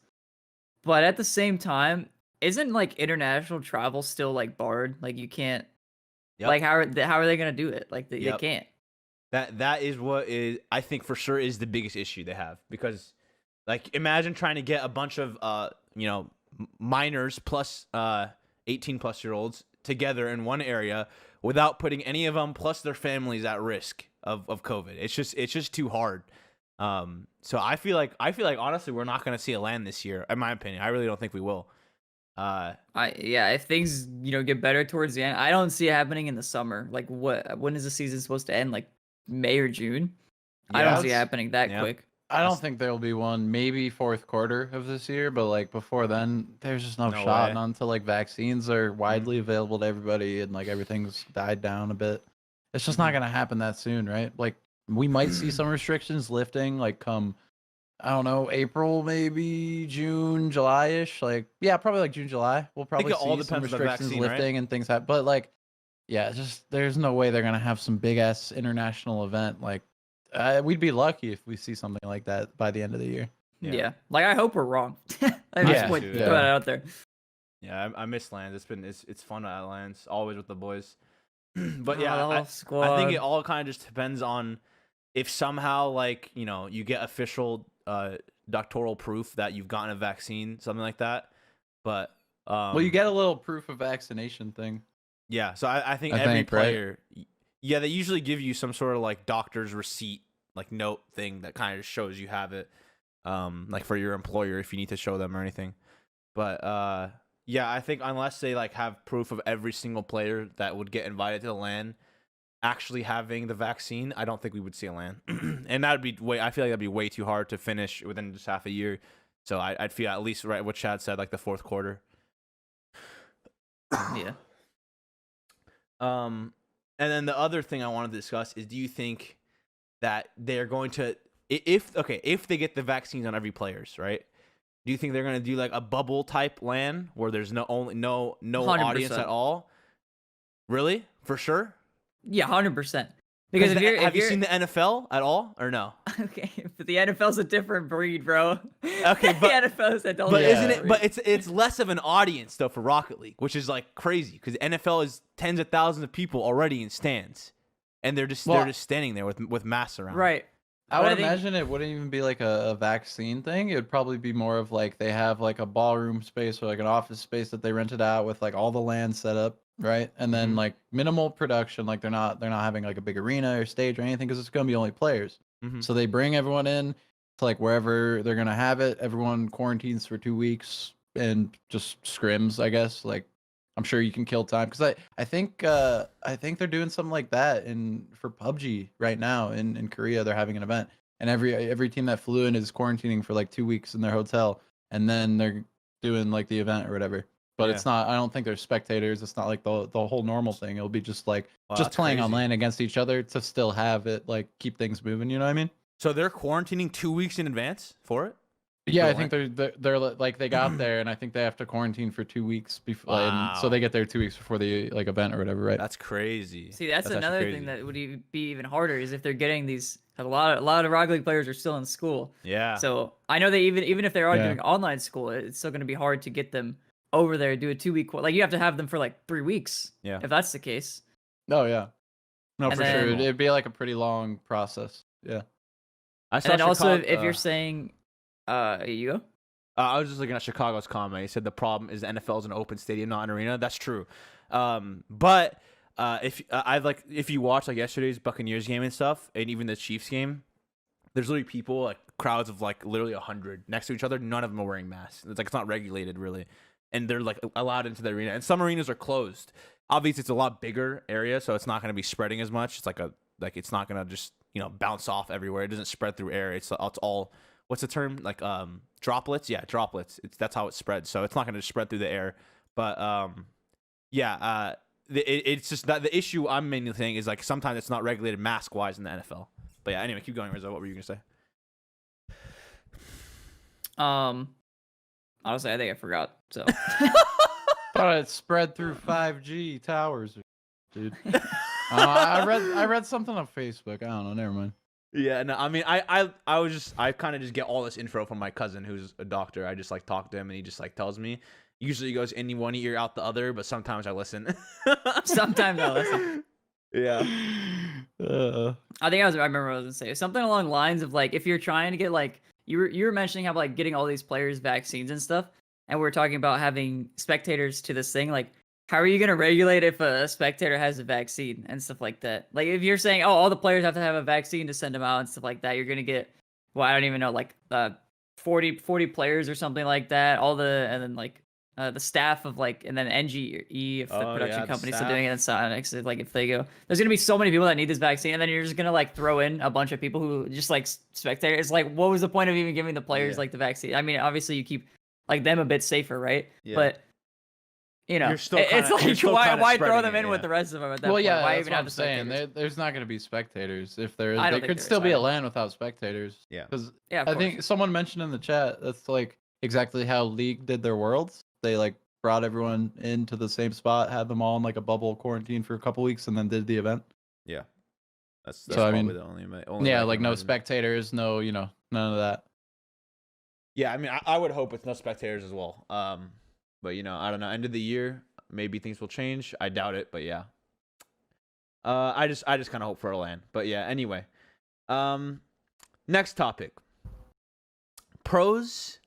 but at the same time, isn't like international travel still like barred? Like, you can't. Yep. Like, how are they gonna do it? Like, they Yep. can't. That is what is I think for sure is the biggest issue they have, because like imagine trying to get a bunch of minors plus 18+-year-olds together in one area without putting any of them plus their families at risk of COVID. It's just too hard. So I feel like honestly we're not going to see a land this year, in my opinion. I really don't think we will. If things get better towards the end, I don't see it happening in the summer. Like, when is the season supposed to end? Like May or June? I don't see it happening that quick. I don't think there will be one. Maybe fourth quarter of this year, but like before then, there's just no shot. way. Not until like vaccines are widely available to everybody and like everything's died down a bit. It's just not gonna happen that soon, right? Like we might see some restrictions lifting, like come, I don't know, April, maybe June, July-ish. Like yeah, probably like June, July. We'll probably it all see some depends on the restrictions vaccine, right? lifting and things happen. But like, yeah, just there's no way they're gonna have some big ass international event like. We'd be lucky if we see something like that by the end of the year. Yeah. Like, I hope we're wrong. I Yeah, just want to dude. throw that out there. Yeah, I miss lands. It's fun at lands, always with the boys. But Oh, yeah, the whole I think squad. it all kind of just depends on if somehow like you get official doctoral proof that you've gotten a vaccine, something like that. But Well, you get a little proof of vaccination thing. yeah, so I think I every think, right? player Yeah, they usually give you some sort of like doctor's receipt, like note thing that kind of shows you have it, like for your employer if you need to show them or anything. But yeah, I think unless they like have proof of every single player that would get invited to the LAN actually having the vaccine, I don't think we would see a LAN, and that'd be way. I feel like that'd be way too hard to finish within just half a year. So I'd feel at least right what Chad said, like the fourth quarter. Yeah. And then the other thing I wanted to discuss is, do you think that they're going to, if they get the vaccines on every players, right? Do you think they're going to do like a bubble type LAN where there's no 100%. audience at all? Really? For sure? Yeah, 100%. Because have you seen the NFL at all or no? Okay, but the NFL's a different breed, bro. Okay, the NFL's a but isn't it? But it's less of an audience though for Rocket League, which is like crazy because NFL is tens of thousands of people already in stands, and they're just standing there with masks around. Right. I would imagine it wouldn't even be like a vaccine thing. It would probably be more of like they have like a ballroom space or like an office space that they rented out with like all the land set up, right? And then like minimal production, like they're not having like a big arena or stage or anything because it's gonna be only players. So they bring everyone in to like wherever they're gonna have it. Everyone quarantines for 2 weeks and just scrims, I guess. Like I'm sure you can kill time because I think they're doing something like that for PUBG right now in Korea. They're having an event and every team that flew in is quarantining for like 2 weeks in their hotel and then they're doing like the event or whatever. But it's not. I don't think there's spectators. It's not like the whole normal thing. It'll be just like just playing on LAN against each other to still have it like keep things moving. You know what I mean? So they're quarantining 2 weeks in advance for it. Yeah, I think they're like they got there, and I think they have to quarantine for 2 weeks before, and so they get there 2 weeks before the like event or whatever, right? That's crazy. See, that's another thing that would be even harder is if they're getting these. A lot of Rocket League players are still in school. Yeah. So I know that even if they are doing online school, it's still going to be hard to get them over there. Do a 2 week like you have to have them for like 3 weeks. Yeah. If that's the case. Oh yeah. No, for sure. It'd be like a pretty long process. Yeah. And then also, if you're saying. You go. I was just looking at Chicago's comment. He said the problem is the NFL is an open stadium, not an arena. That's true. But if you watch like yesterday's Buccaneers game and stuff, and even the Chiefs game, there's literally people like crowds of like literally 100 next to each other. None of them are wearing masks. It's like it's not regulated really, and they're like allowed into the arena. And some arenas are closed. Obviously, it's a lot bigger area, so it's not going to be spreading as much. It's like it's not going to just bounce off everywhere. It doesn't spread through air. It's all. What's the term? Like droplets? Yeah, droplets. That's how it spreads. So it's not going to spread through the air. But it's just that the issue I'm mainly saying is like sometimes it's not regulated mask wise in the NFL. But yeah, anyway, keep going, Rizzo. What were you gonna say? Honestly, I think I forgot. So thought it spread through 5G towers, dude. I read something on Facebook. I don't know. Never mind. Yeah, no, I mean, I kind of just get all this info from my cousin who's a doctor. I just like talk to him and he just like tells me. Usually he goes in one ear out the other, but sometimes I listen. Sometimes I listen. Yeah. I remember what I was gonna say. Something along the lines of like if you're trying to get like you were mentioning how like getting all these players vaccines and stuff, and we're talking about having spectators to this thing like. How are you going to regulate if a spectator has a vaccine and stuff like that? Like, if you're saying, oh, all the players have to have a vaccine to send them out and stuff like that, you're going to get, well, I don't even know, like 40 players or something like that. And then like the staff of like, and then NGE, if the production company's still doing it, and Sonics, like if they go, there's going to be so many people that need this vaccine. And then you're just going to like throw in a bunch of people who just like spectators. It's like, what was the point of even giving the players like the vaccine? I mean, obviously you keep like them a bit safer, right? Yeah. But it's like why throw them in with the rest of them at that point? Yeah, why that's even what have I'm the saying. spectators? There's not going to be spectators. If there is, there could still be a LAN without spectators. Yeah. Because I think someone mentioned in the chat that's like exactly how League did their worlds. They like brought everyone into the same spot, had them all in like a bubble quarantine for a couple weeks, and then did the event. Yeah. That's so, probably the only yeah, like no spectators, no, none of that. Yeah, I mean, I would hope with no spectators as well. But I don't know. End of the year. Maybe things will change. I doubt it, but yeah. I just kind of hope for a LAN. But yeah, anyway. Next topic. Pros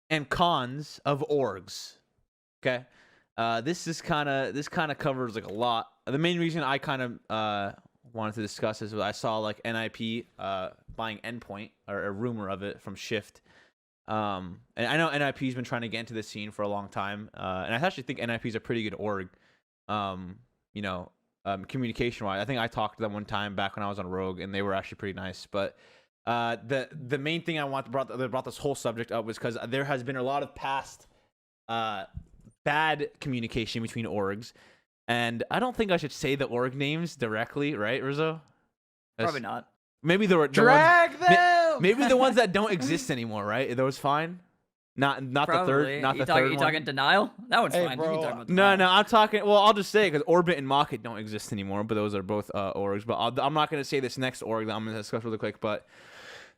and cons of orgs. Okay. This kind of covers like a lot. The main reason I kind of wanted to discuss is I saw like NIP buying Endpoint, or a rumor of it, from Shift. And I know NIP's been trying to get into the scene for a long time, and I actually think NIP's a pretty good org. You know, communication wise, I think I talked to them one time back when I was on Rogue, and they were actually pretty nice. But the main thing I brought this whole subject up was because there has been a lot of past bad communication between orgs, and I don't think I should say the org names directly, right, Rizzo? Probably not. Maybe the Drag ones, them. maybe the ones that don't exist anymore, right? Are those fine? Not Probably. the third, not you the third you one. talking denial? That one's Hey, fine. bro. You can talk about No, denial. no, I'm talking. Well, I'll just say it because Orbit and Mocket don't exist anymore, but those are both orgs. But I'm not going to say this next org that I'm going to discuss really quick. But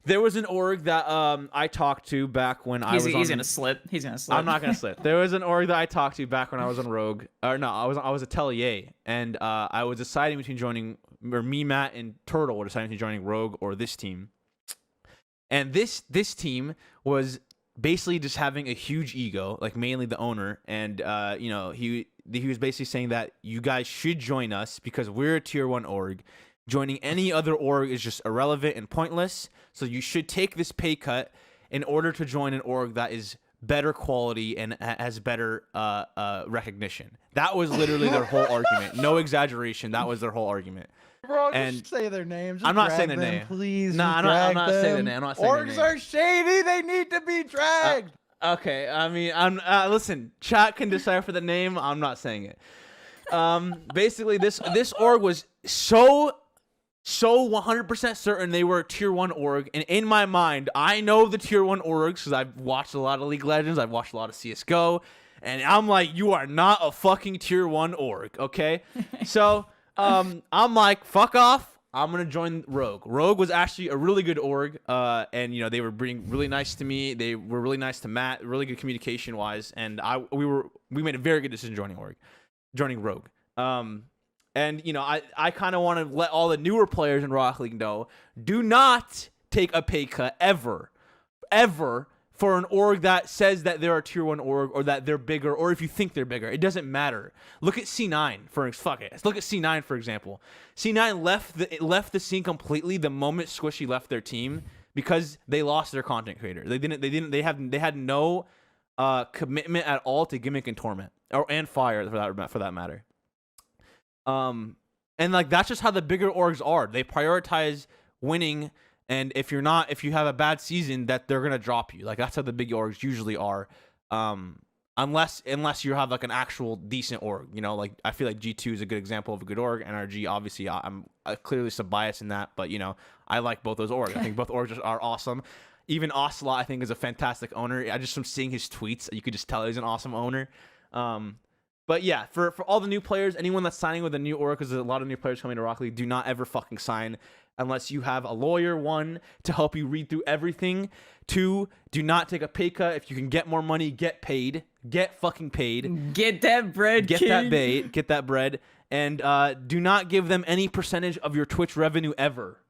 there was an org that I talked to back when I was. He's gonna slip. He's gonna slip. I'm not gonna slip. There was an org that I talked to back when I was on Rogue. Or no, I was a Tellier, and I was deciding between joining, or me, Matt, and Turtle were deciding between joining Rogue or this team. And this team was basically just having a huge ego, like mainly the owner, and you know, he was basically saying that you guys should join us because we're a tier 1 org. Joining any other org is just irrelevant and pointless. So you should take this pay cut in order to join an org that is better quality and has better recognition. That was literally their whole argument. No exaggeration. That was their whole argument. Bro, And just say their names. Just I'm not drag saying their them, name. Please. No, just I'm not drag saying their them. name. I'm not saying their Orgs name. are shady. They need to be dragged. Okay, I mean, I'm listen. Chat can decipher the name. I'm not saying it. Basically, this org was so 100% certain they were a tier 1 org, and in my mind, I know the tier 1 orgs because I've watched a lot of League of Legends. I've watched a lot of CS:GO, and I'm like, you are not a fucking tier 1 org, okay? So, I'm like, fuck off. I'm gonna join Rogue. Rogue was actually a really good org, and you know, they were being really nice to me. They were really nice to Matt, really good communication wise, and we made a very good decision joining Rogue. And you know, I kind of want to let all the newer players in Rocketleague know: do not take a pay cut ever for an org that says that they're a tier 1 org, or that they're bigger, or if you think they're bigger. It doesn't matter. Look at C9 Look at C9 for example. C9 left the scene completely the moment Squishy left their team because they lost their content creator. They had no commitment at all to Gimmick and Torment, and Fire for that matter. And like that's just how the bigger orgs are. They prioritize winning. And if you have a bad season, that they're gonna drop you. Like that's how the big orgs usually are, unless you have like an actual decent org. You know, like I feel like G2 is a good example of a good org. NRG, obviously, I'm clearly some bias in that, but you know, I like both those orgs. I think both orgs are awesome. Even Ocelot, I think, is a fantastic owner. I just from seeing his tweets, you could just tell he's an awesome owner. But yeah, for all the new players, anyone that's signing with a new org, because there's a lot of new players coming to Rocket League, do not ever fucking sign unless you have a lawyer, 1, to help you read through everything. 2, do not take a pay cut. If you can get more money, get paid. Get fucking paid. Get that bread, Get king. that bait. Get that bread. And do not give them any percentage of your Twitch revenue ever.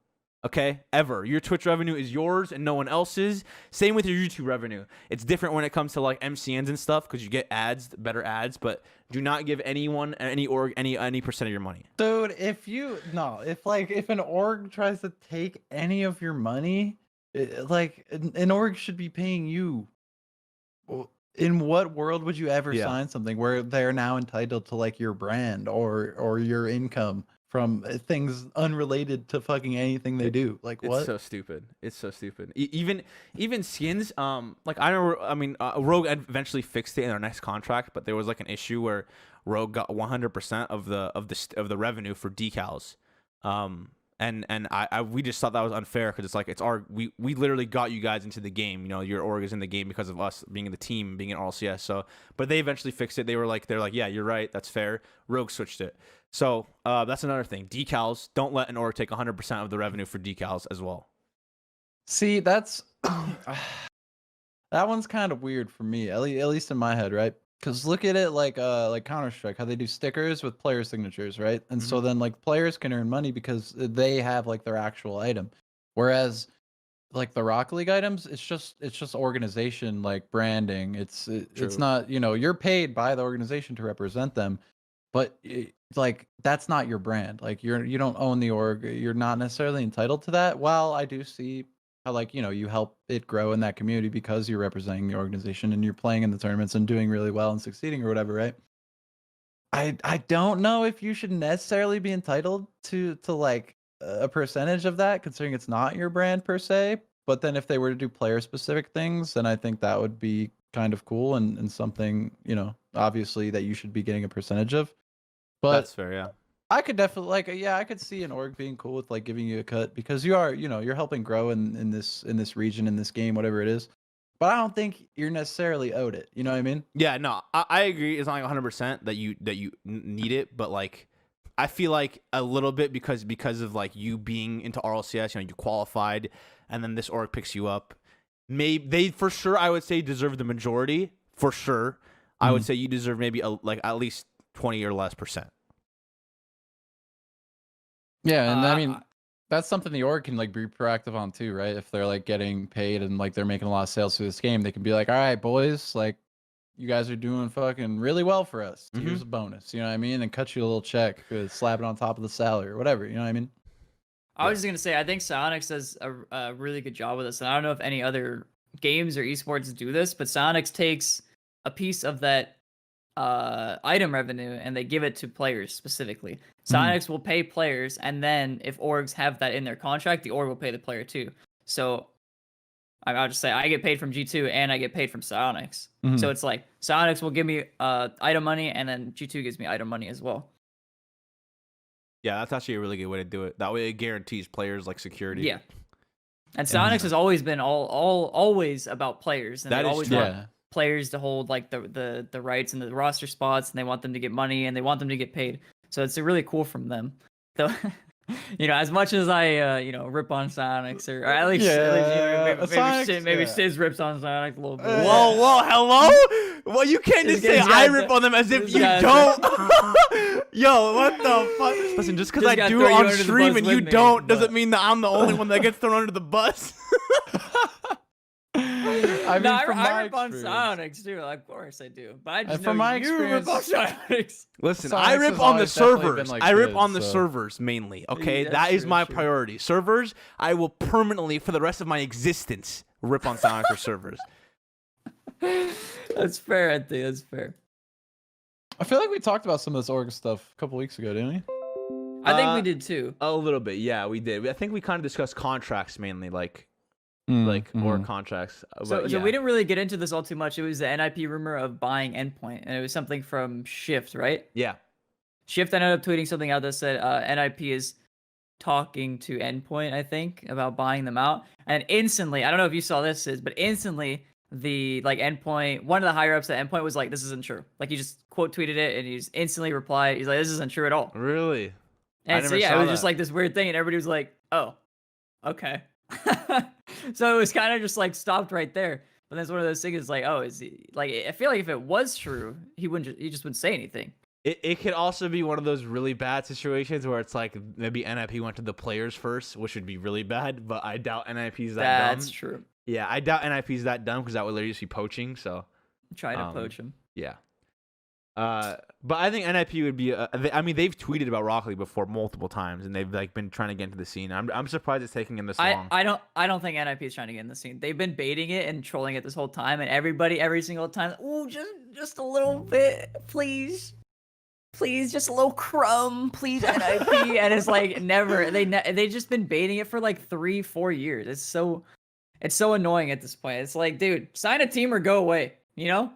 Okay? Ever. Your Twitch revenue is yours and no one else's. Same with your YouTube revenue. It's different when it comes to like MCNs and stuff because you get ads, better ads, but do not give anyone, any org, any percent of your money. Dude, if an org tries to take any of your money, like an org should be paying you. In what world would you ever sign something where they're now entitled to like your brand or your income from things unrelated to fucking anything they do? Like what? It's so stupid. It's so stupid. Even skins. Like I remember. I mean, Rogue eventually fixed it in our next contract, but there was like an issue where Rogue got 100% of the revenue for decals. And we just thought that was unfair because it's like we literally got you guys into the game. You know, your org is in the game because of us being in the team, being in RLCS. So, but they eventually fixed it. They're like, yeah, you're right. That's fair. Rogue switched it. So that's another thing. Decals. Don't let an org take 100% of the revenue for decals as well. See, that's that one's kind of weird for me, at least in my head, right? Because look at it like Counter-Strike, how they do stickers with player signatures, right? And so then like players can earn money because they have like their actual item. Whereas like the Rocket League items, it's just organization, like branding. It's not, you know, you're paid by the organization to represent them. but like that's not your brand. Like you don't own the org. You're not necessarily entitled to that. While I do see how like you help it grow in that community because you're representing the organization and you're playing in the tournaments and doing really well and succeeding or whatever, right? I don't know if you should necessarily be entitled to like a percentage of that, considering it's not your brand per se. But then if they were to do player specific things, then I think that would be kind of cool and something, obviously that you should be getting a percentage of. But That's fair, yeah. I could definitely I could see an org being cool with like giving you a cut because you are, you're helping grow in this region, in this game, whatever it is. But I don't think you're necessarily owed it. You know what I mean? Yeah, no, I agree. It's not like 100% that you need it, but like I feel like a little bit because of like you being into RLCS, you qualified, and then this org picks you up. Maybe they for sure I would say deserve the majority for sure. I would say you deserve maybe like at least 20 or less percent. Yeah, and I mean that's something the org can like be proactive on too, right? If they're like getting paid and like they're making a lot of sales through this game, they can be like, all right, boys, like you guys are doing fucking really well for us. Here's a bonus, you know what I mean? And cut you a little check, slap it on top of the salary or whatever, you know what I mean? I was just gonna say, I think Psyonix does a really good job with this, and I don't know if any other games or esports do this, but Psyonix takes a piece of that item revenue and they give it to players specifically. Psyonix will pay players, and then if orgs have that in their contract, the org will pay the player too. So I'll just say I get paid from G2 and I get paid from Psyonix. So it's like Psyonix will give me item money, and then G2 gives me item money as well. Yeah, that's actually a really good way to do it. That way it guarantees players like security. Yeah. And Psyonix has always been always about players, and that they is always true. want players to hold like the rights and the roster spots, and they want them to get money and they want them to get paid. So it's really cool from them. So as much as I rip on Psyonix, or at least, maybe Sizz rips on Psyonix a little bit. Whoa, hello? Well, you can't just say I rip on them as if you don't. Yo, what the fuck? Listen, just because I do it on stream and you don't doesn't mean that I'm the only one that gets thrown under the bus. I mean, I rip on Psyonix too. Like, of course I do. But I just know you rip on Psyonix. Listen, Psyonix I rip on the servers. Like I rip this, on the so. servers mainly. Okay, Yeah, that is true, my true. priority. Servers, I will permanently, for the rest of my existence, rip on Psyonix for servers. That's fair, I think. That's fair. I feel like we talked about some of this org stuff a couple weeks ago, didn't we? I think we did too. A little bit, yeah, we did. I think we kind of discussed contracts mainly, like org contracts. So But, yeah. we didn't really get into this all too much. It was the NIP rumor of buying Endpoint, and it was something from Shift, right? Yeah. Shift ended up tweeting something out that said NIP is talking to Endpoint, I think, about buying them out. And instantly, I don't know if you saw this, Sizz, but instantly the Endpoint, one of the higher ups at Endpoint was like, "This isn't true." Like, he just quote tweeted it, and he just instantly replied, he's like, "This isn't true at all." Really? And so yeah, it was just like this weird thing, and everybody was like, "Oh, okay." So it was kind of just like stopped right there. But that's one of those things. Like, oh, is he like? I feel like if it was true, he just wouldn't say anything. It could also be one of those really bad situations where it's like maybe NIP went to the players first, which would be really bad. But I doubt NIP's that dumb. That's true. Yeah, I doubt NIP's that dumb because that would literally just be poaching. So Try to poach him. yeah. But I think NIP would be. I mean, they've tweeted about Rocketleague before multiple times, and they've like been trying to get into the scene. I'm surprised it's taking them this long. I don't think NIP is trying to get in the scene. They've been baiting it and trolling it this whole time, and everybody every single time, oh, just a little bit, please, just a little crumb, please, NIP, and it's like never. They just been baiting it for like 3-4 years. It's so annoying at this point. It's like, dude, sign a team or go away. You know.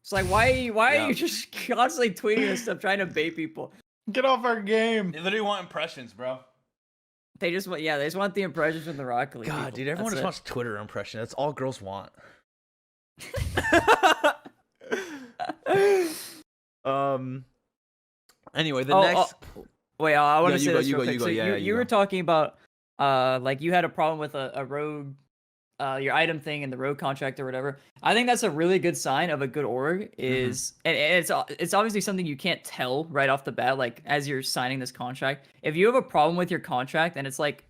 It's like, why are you just constantly tweeting this stuff, trying to bait people? Get off our game. They literally want impressions, bro. They just want the impressions from the Rocket League. God, people. dude, everyone That's just wants Twitter impression. That's all girls want. Anyway, the next. Wait, I want to say go, this you real go, quick. you go. So Yeah, you were talking about like you had a problem with a road, your item thing in the road contract or whatever. I think that's a really good sign of a good org. Is and it's obviously something you can't tell right off the bat, like as you're signing this contract. If you have a problem with your contract and it's like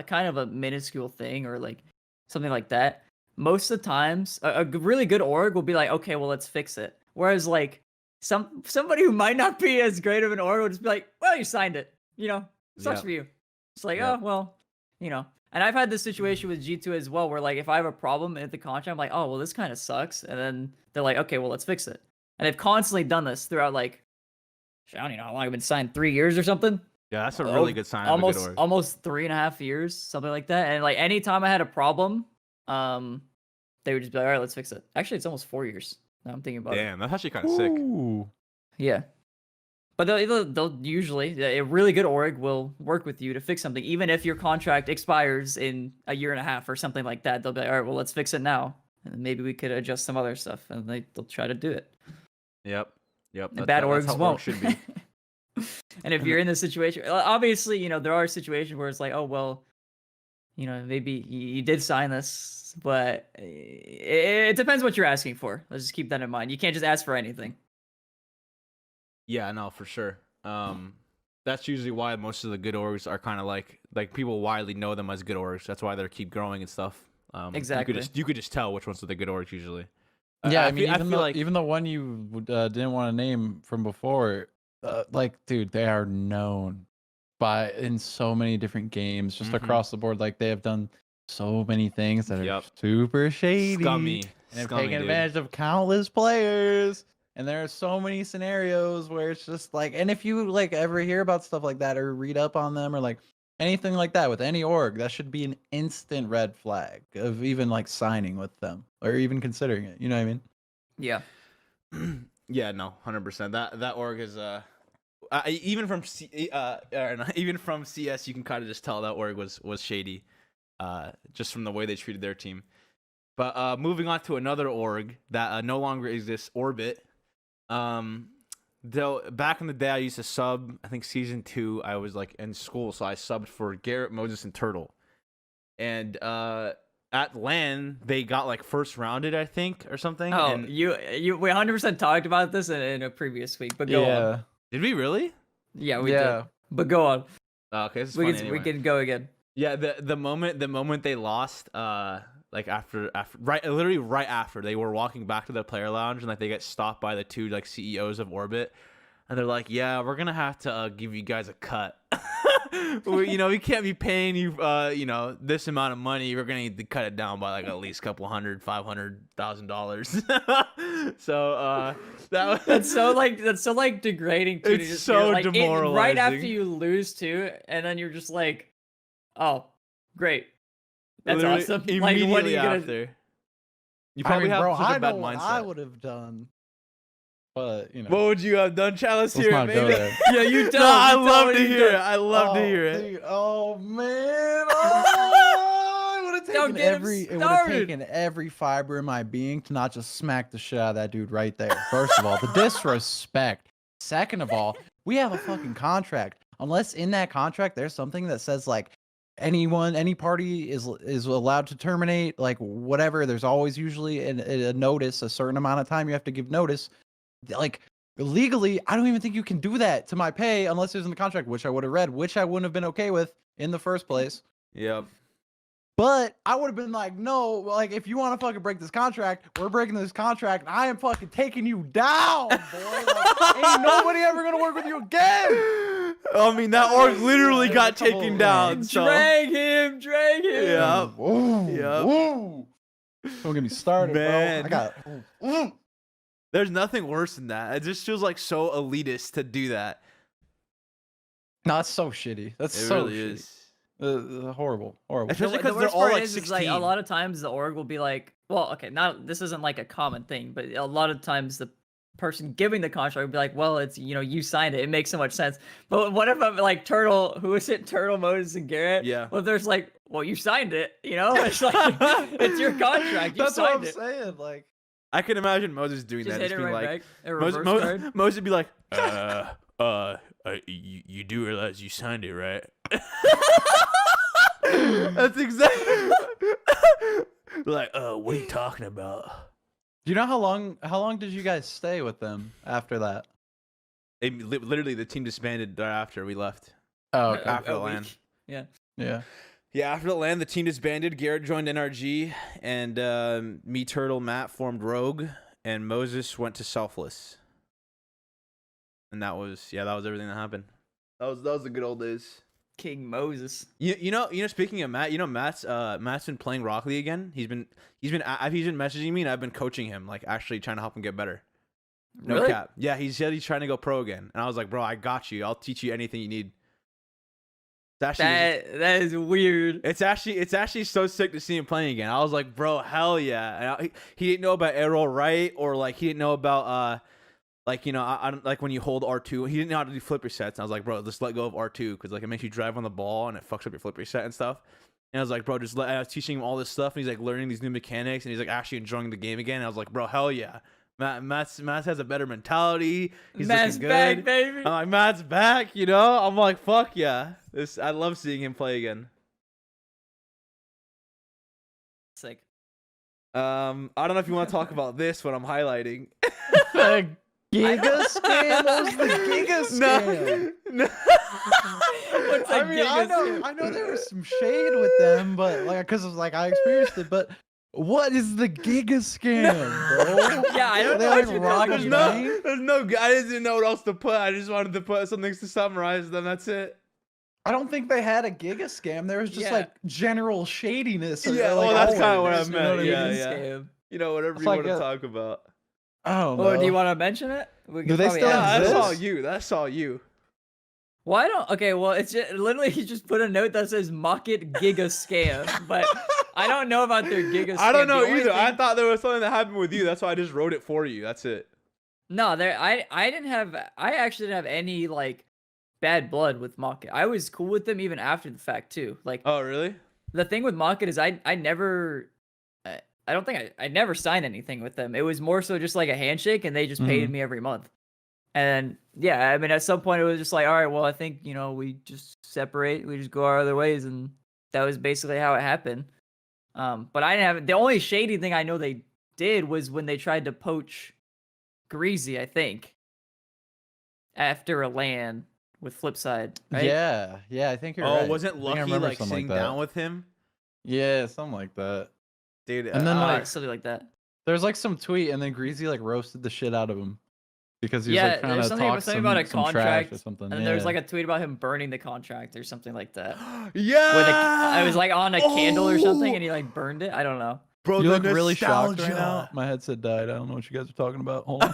kind of a minuscule thing or like something like that, most of the times a really good org will be like, okay, well, let's fix it. Whereas like somebody who might not be as great of an org will just be like, well, you signed it. Sucks Yep. for you. It's like, Yep. oh well, And I've had this situation with G2 as well, where like if I have a problem at the contract, I'm like, oh well, this kind of sucks, and then they're like, okay, well let's fix it. And they've constantly done this throughout like, I don't even know how long I've been signed, 3 years or something. Yeah, that's a really good sign. Of a good org. Almost 3.5 years, something like that. And like anytime I had a problem, they would just be like, all right, let's fix it. Actually, it's almost 4 years. Now I'm thinking about it. Damn, that's actually kind of sick. Ooh. Yeah. But they'll usually, a really good org will work with you to fix something, even if your contract expires in a year and a half or something like that. They'll be like, all right, well, let's fix it now, and maybe we could adjust some other stuff, and they'll try to do it. Yep. And bad orgs how won't. orgs should be. And if you're in this situation, obviously, there are situations where it's like, oh well, maybe you did sign this, but it depends what you're asking for. Let's just keep that in mind. You can't just ask for anything. Yeah, no, for sure. That's usually why most of the good orgs are kind of like people widely know them as good orgs. That's why they keep growing and stuff. Exactly. You could just tell which ones are the good orgs usually. Yeah, I feel like even the one you didn't want to name from before, dude, they are known in so many different games, just across the board. Like they have done so many things that are super shady, scummy, and have taken advantage of countless players. And there are so many scenarios where it's just like, and if you like ever hear about stuff like that or read up on them or like anything like that with any org, that should be an instant red flag of even like signing with them or even considering it. You know what I mean? Yeah. Yeah, no, 100%. That org is even from even from CS, you can kind of just tell that org was shady, just from the way they treated their team. But moving on to another org that no longer exists, Orbit. Though back in the day, I used to sub. I think season 2, I was like in school, so I subbed for Garrett, Moses, and Turtle. And at LAN, they got like first rounded, I think, or something. Oh, and we 100% talked about this in a previous week, but go on. Did we really? Yeah, we did. But go on. Oh, okay, this is we funny we can go again. Yeah, the moment they lost, like literally right after, they were walking back to the player lounge and like they get stopped by the two like CEOs of Orbit, and they're like, yeah, we're gonna have to give you guys a cut. we can't be paying you this amount of money. We're gonna need to cut it down by like at least $500,000. So that's so degrading too. It's so demoralizing. Right after you lose too, and then you're just like, oh, great. That's literally awesome. Immediately what are you after. You probably have such a bad mindset. I would have done, but What would you have done? Let's hear it, go baby. there. Yeah, you tell. No, I love to you hear it. tell. I love to hear it. Dude, oh man, it would have Don't taken get him taken every fiber in my being to not just smack the shit out of that dude right there. First of all, the disrespect. Second of all, we have a fucking contract. Unless in that contract there's something that says like any party is allowed to terminate, like whatever. There's always usually a notice, a certain amount of time you have to give notice. Like legally, I don't even think you can do that to my pay unless it's in the contract, which I would have read, which I wouldn't have been okay with in the first place. Yep. But I would have been like, no, like if you want to fucking break this contract, we're breaking this contract. I am fucking taking you down, boy. Like, ain't nobody ever gonna work with you again. I mean, that org literally got taken down. So. Drag him. Yeah. Don't get me started, Man. bro. There's nothing worse than that. It just feels like so elitist to do that. No, it's so shitty. That's It so really shitty. is. Horrible. Especially The because they're worst all part like is 16. like a lot of times the org will be like, well, okay, now this isn't like a common thing, but a lot of times the person giving the contract would be like, well, it's you signed it. It makes so much sense. But what if I'm like Turtle, who is it? Turtle, Moses, and Garrett. Yeah. Well, there's like, well, you signed it. It's like it's your contract. You That's signed what I'm saying. Like, I can imagine Moses doing just that. hit Just it being right like, back. A reverse card. Moses would be like, you do realize you signed it, right? That's exactly like, what are you talking about? do you know how long did you guys stay with them after that? Literally, the team disbanded right after we left. Oh, okay. After the A LAN. week. Yeah. Yeah, after the LAN, the team disbanded. Garrett joined NRG, and me, Turtle, Matt formed Rogue, and Moses went to Selfless. And that was everything that happened. That was the good old days. King Moses. You know. Speaking of Matt, Matt's been playing Rocket League again. He's been messaging me, and I've been coaching him, like actually trying to help him get better. No Really? cap. Yeah, he said he's trying to go pro again, and I was like, bro, I got you. I'll teach you anything you need. It's actually, That is weird. it's actually so sick to see him playing again. I was like, bro, hell yeah. And he didn't know about arrow right, or like he didn't know about like, I don't like when you hold R2. He didn't know how to do flip resets. And I was like, bro, just let go of R2 because like it makes you drive on the ball and it fucks up your flip reset and stuff. And I was like, bro, I was teaching him all this stuff, and he's like learning these new mechanics, and he's like actually enjoying the game again. And I was like, bro, hell yeah. Matt has a better mentality. He's Matt's looking good. back, baby. I'm like, Matt's back, I'm like, fuck yeah. I love seeing him play again. Sick. I don't know if you want to talk about this when I'm highlighting. The Giga scam? What was the Giga scam? No. What's a I mean, Giga I know there was some shade with them, but like, because like I experienced it. But what is the Giga scam, bro? Yeah, I don't They know like what you're rock talking your about. name? I didn't know what else to put. I just wanted to put some things to summarize them. That's it. I don't think they had a Giga scam. There was just Yeah. like general shadiness. Yeah, like, well, that's kinda always, what I you know meant, what I yeah, mean? yeah. Scam. Whatever It's you like want to a- talk about. I don't know. Oh, do you want to mention it? We Do can they probably still add Yeah, it. that's exist? all you. That's all you. Well, I don't. Okay, well, it's just, literally he just put a note that says "Market Giga Scam," but I don't know about their Giga Scam. I don't know The only either. I thing- thought there was something that happened with you. That's why I just wrote it for you. That's it. No, I actually didn't have any like bad blood with Market. I was cool with them even after the fact too. Like Oh, really? the thing with Market is I never. I don't think I never signed anything with them. It was more so just like a handshake, and they just paid me every month. And yeah, I mean, at some point it was just like, all right, well, I think, we just separate, we just go our other ways. And that was basically how it happened. But I didn't have, the only shady thing I know they did was when they tried to poach Greasy, I think, after a LAN with Flipside, right? Yeah, I think you're right. Wasn't I think I Lucky remember like something sitting like that. down with him? Yeah, something like that. Dude, And then, like, Something like that. There's like some tweet, and then Greasy like roasted the shit out of him because he was Yeah, like trying there's to something talk about a some trash contract, or something. and then there was like a tweet about him burning the contract or something like that. yeah. With I was like on a candle or something, Oh! and he like burned it. I don't know. Bro, you the look really shocked right now. nostalgia. My headset died. I don't know what you guys are talking about. Hold on.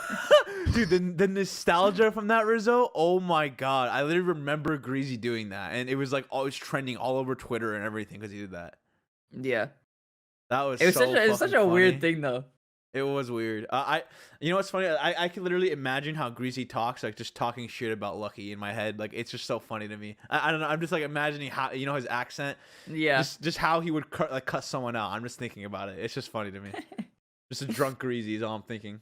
Dude, the nostalgia from that, Rizzo. Oh my god, I literally remember Greasy doing that, and it was like always trending all over Twitter and everything because he did that. Yeah, That was it was so such a fucking weird funny. thing though. It was weird. You know what's funny? I can literally imagine how Greasy talks, like just talking shit about Lucky in my head. Like it's just so funny to me. I don't know. I'm just like imagining how his accent. Yeah, Just how he would cut someone out. I'm just thinking about it. It's just funny to me. Just a drunk Greasy is all I'm thinking.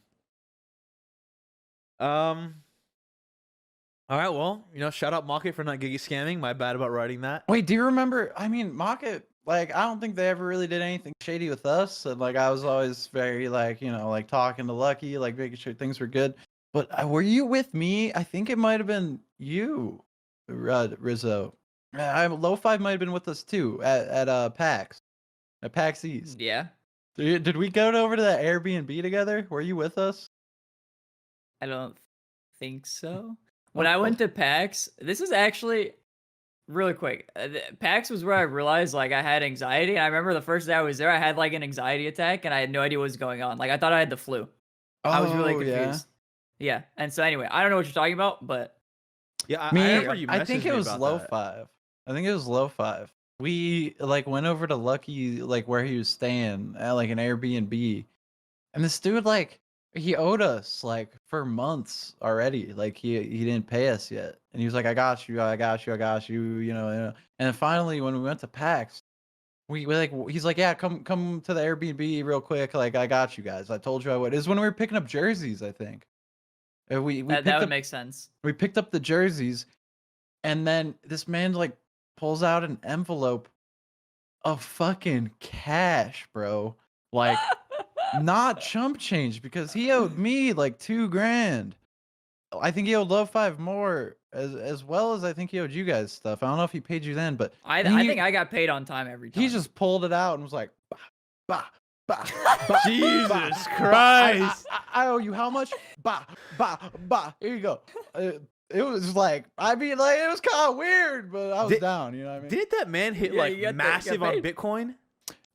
All right. Well, shout out Mocket for not Giga scamming. My bad about writing that. Wait, do you remember? I mean, Mocket. Like, I don't think they ever really did anything shady with us. And like, I was always very like, like talking to Lucky, like making sure things were good. But were you with me? I think it might have been you, Rizzo. Low Five might have been with us too at PAX, at PAX East. yeah. Did we go over to that Airbnb together? Were you with us? I don't think so. When I went to PAX, this is actually really quick. PAX was where I realized like I had anxiety. And I remember the first day I was there, I had like an anxiety attack, and I had no idea what was going on. Like I thought I had the flu. I was really confused. Yeah. And so anyway, I don't know what you're talking about, but Yeah, I Me, remember you I think messaged it me was about Low that. Five. I think it was Low Five. We like went over to Lucky, like where he was staying at like an Airbnb, and this dude like he owed us like for months already. Like he didn't pay us yet, and he was like, "I got you, I got you, I got you," And then finally, when we went to PAX, we like he's like, "Yeah, come to the Airbnb real quick. Like I got you guys. I told you I would." It was when we were picking up jerseys, I think. And we that picked would up make sense. we picked up the jerseys, and then this man like pulls out an envelope of fucking cash, bro. Like not chump change, because he owed me like $2,000. I think he owed Low Five more, as well as I think he owed you guys stuff. I don't know if he paid you then, but I he- think I got paid on time every time. he just pulled it out and was like, bah, bah. Bah, bah, Jesus bah, Christ. I owe you how much? Bah, bah, bah. Here you go. It was like, I mean, like, it was kind of weird, but I was Did- down. You know what I mean? Didn't that man hit Yeah, like you got massive on paid. Bitcoin?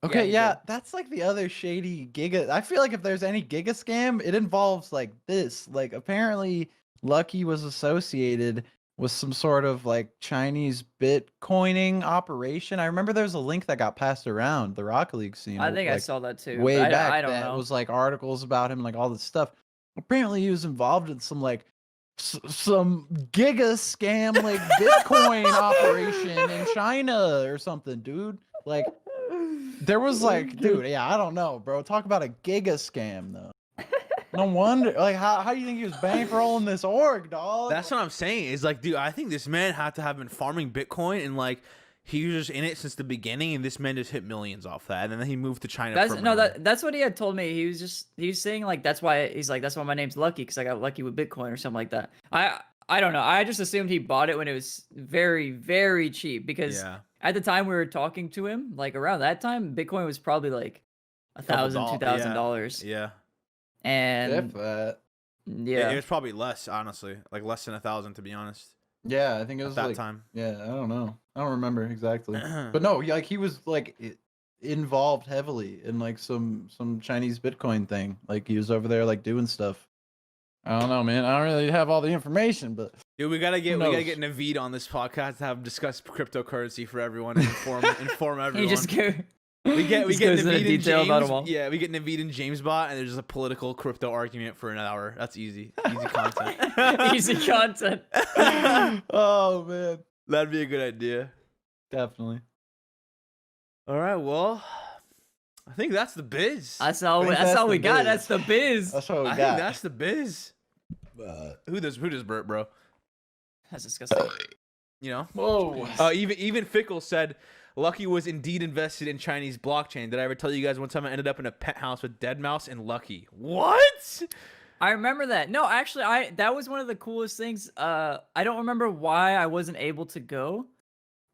Okay, he yeah, did. that's like the other shady Giga. I feel like if there's any Giga scam, it involves like this. Like, apparently, Lucky was associated with some sort of like Chinese Bitcoining operation. I remember there was a link that got passed around the Rocket League scene. I think I like, saw that too. way but back I don't that know. was like articles about him and like all this stuff. Apparently, he was involved in some like some Giga scam, like Bitcoin operation in China or something, dude. Like. There was like, dude, yeah, I don't know, bro. Talk about a Giga scam, though. No wonder, like, how do you think he was bankrolling this org, dog? That's what I'm saying. Is like, dude, I think this man had to have been farming Bitcoin and like he was just in it since the beginning, and this man just hit millions off that, and then he moved to China. That's what he had told me. He was saying like that's why my name's Lucky because I got lucky with Bitcoin or something like that. I don't know. I just assumed he bought it when it was very, very cheap because at the time we were talking to him, like around that time, Bitcoin was probably like $1,000, $2,000. Yeah. And It was probably less, honestly, like less than 1,000 to be honest. Yeah, I think it was at that like, time. Yeah, I don't know. I don't remember exactly. But no, like he was like involved heavily in like some Chinese Bitcoin thing. Like he was over there like doing stuff. I don't know, man. I don't really have all the information, but dude, we gotta get Naveed on this podcast to have discuss cryptocurrency for everyone and inform everyone. He just go, we get Naveed and about them James. all. Yeah, we get Naveed and James bot, and there's just a political crypto argument for an hour. That's easy content. Easy content. Oh man, that'd be a good idea. Definitely. All right, well, I think that's the biz. That's all we got. That's the biz. That's what we I got. think that's the biz. Who does burp, bro? That's disgusting. You know? Whoa. Even Fickle said Lucky was indeed invested in Chinese blockchain. Did I ever tell you guys one time I ended up in a penthouse with Deadmau5 and Lucky? What? I remember that. No, actually, that was one of the coolest things. I don't remember why I wasn't able to go.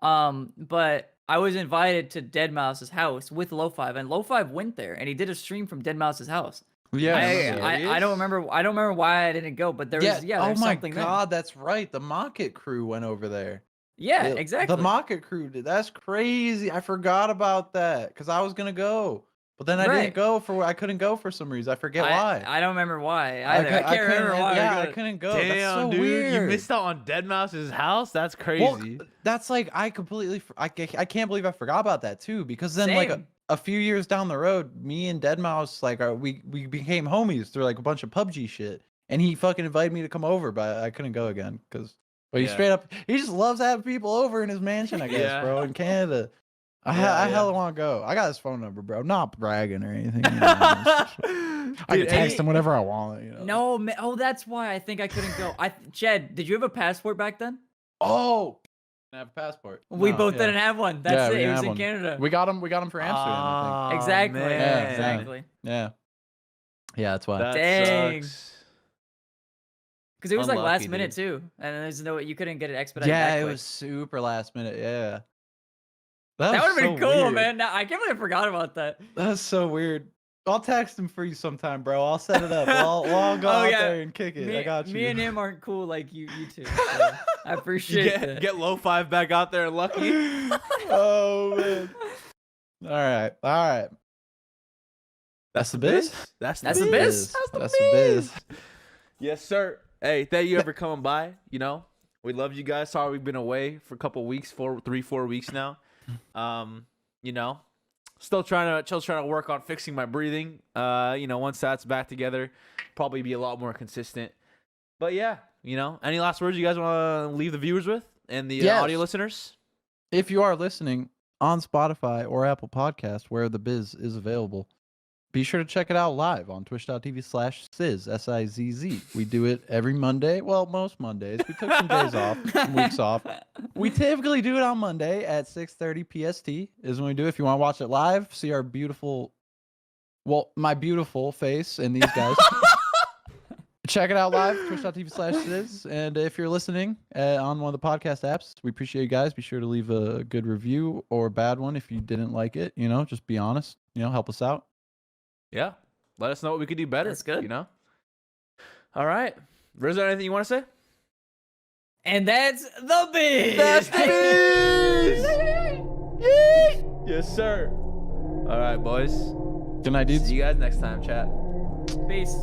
But I was invited to Deadmau5's house with Lo5, and Lo5 went there, and he did a stream from Deadmau5's house. Yeah, I don't remember. I don't remember why I didn't go, but there was oh my something god, there. that's right. The Market crew went over there. Yeah, exactly. The Market crew did. That's crazy. I forgot about that because I was gonna go, but then I didn't go I couldn't go for some reason. I forget why. I don't remember why either. I can't remember why. Yeah, I couldn't go. Damn, that's so dude, weird. you missed out on Deadmau5's house. That's crazy. Well, that's like I completely. I can't believe I forgot about that too. Because then like a few years down the road, me and Deadmau5 like we became homies through like a bunch of PUBG shit, and he fucking invited me to come over, but I couldn't go again because. But he straight up, he just loves having people over in his mansion, I guess, bro, in Canada. I hella want to go. I got his phone number, bro. Not bragging or anything. You know, I can text him whenever I want. You know. No, man. Oh, that's why I think I couldn't go. Jed, did you have a passport back then? Oh, I have a passport. We both didn't have one. That's it. It was in one. Canada. We got him for Amsterdam. I think. Exactly. Man. Yeah, exactly. Yeah. Yeah, that's why. That Dang. sucks. Because it was like last Unlucky, minute dude. too, and you couldn't get it expedited. Yeah, that it quick. was super last minute. Yeah. That would have been cool, weird. man. I can't believe I forgot about that. That's so weird. I'll text him for you sometime, bro. I'll set it up. We'll all go out there and kick it. I got you. Me and him aren't cool like you two. So I appreciate it. Get Lo5 back out there, Lucky. Oh man. All right. That's the biz. That's the biz. That's the biz. Yes, sir. Hey, thank you for coming by. You know, we love you guys. Sorry we've been away for a couple weeks, 4 weeks now. You know, still trying to work on fixing my breathing. You know, once that's back together, probably be a lot more consistent. But yeah, you know, any last words you guys want to leave the viewers with and the audio listeners? If you are listening on Spotify or Apple Podcast, where the biz is available, be sure to check it out live on twitch.tv/Sizz, SIZZ. We do it every Monday. Well, most Mondays. We took some days off, some weeks off. We typically do it on Monday at 6:30 PST is when we do it. If you want to watch it live, see our my beautiful face and these guys. Check it out live, twitch.tv/Sizz. And if you're listening on one of the podcast apps, we appreciate you guys. Be sure to leave a good review or a bad one if you didn't like it. You know, just be honest. You know, help us out. Yeah. Let us know what we could do better. That's good. You know? All right. Rizzo, anything you want to say? And that's the biz. That's the biz. Yes, sir. All right, boys. Good night, dudes. See you guys next time, chat. Peace.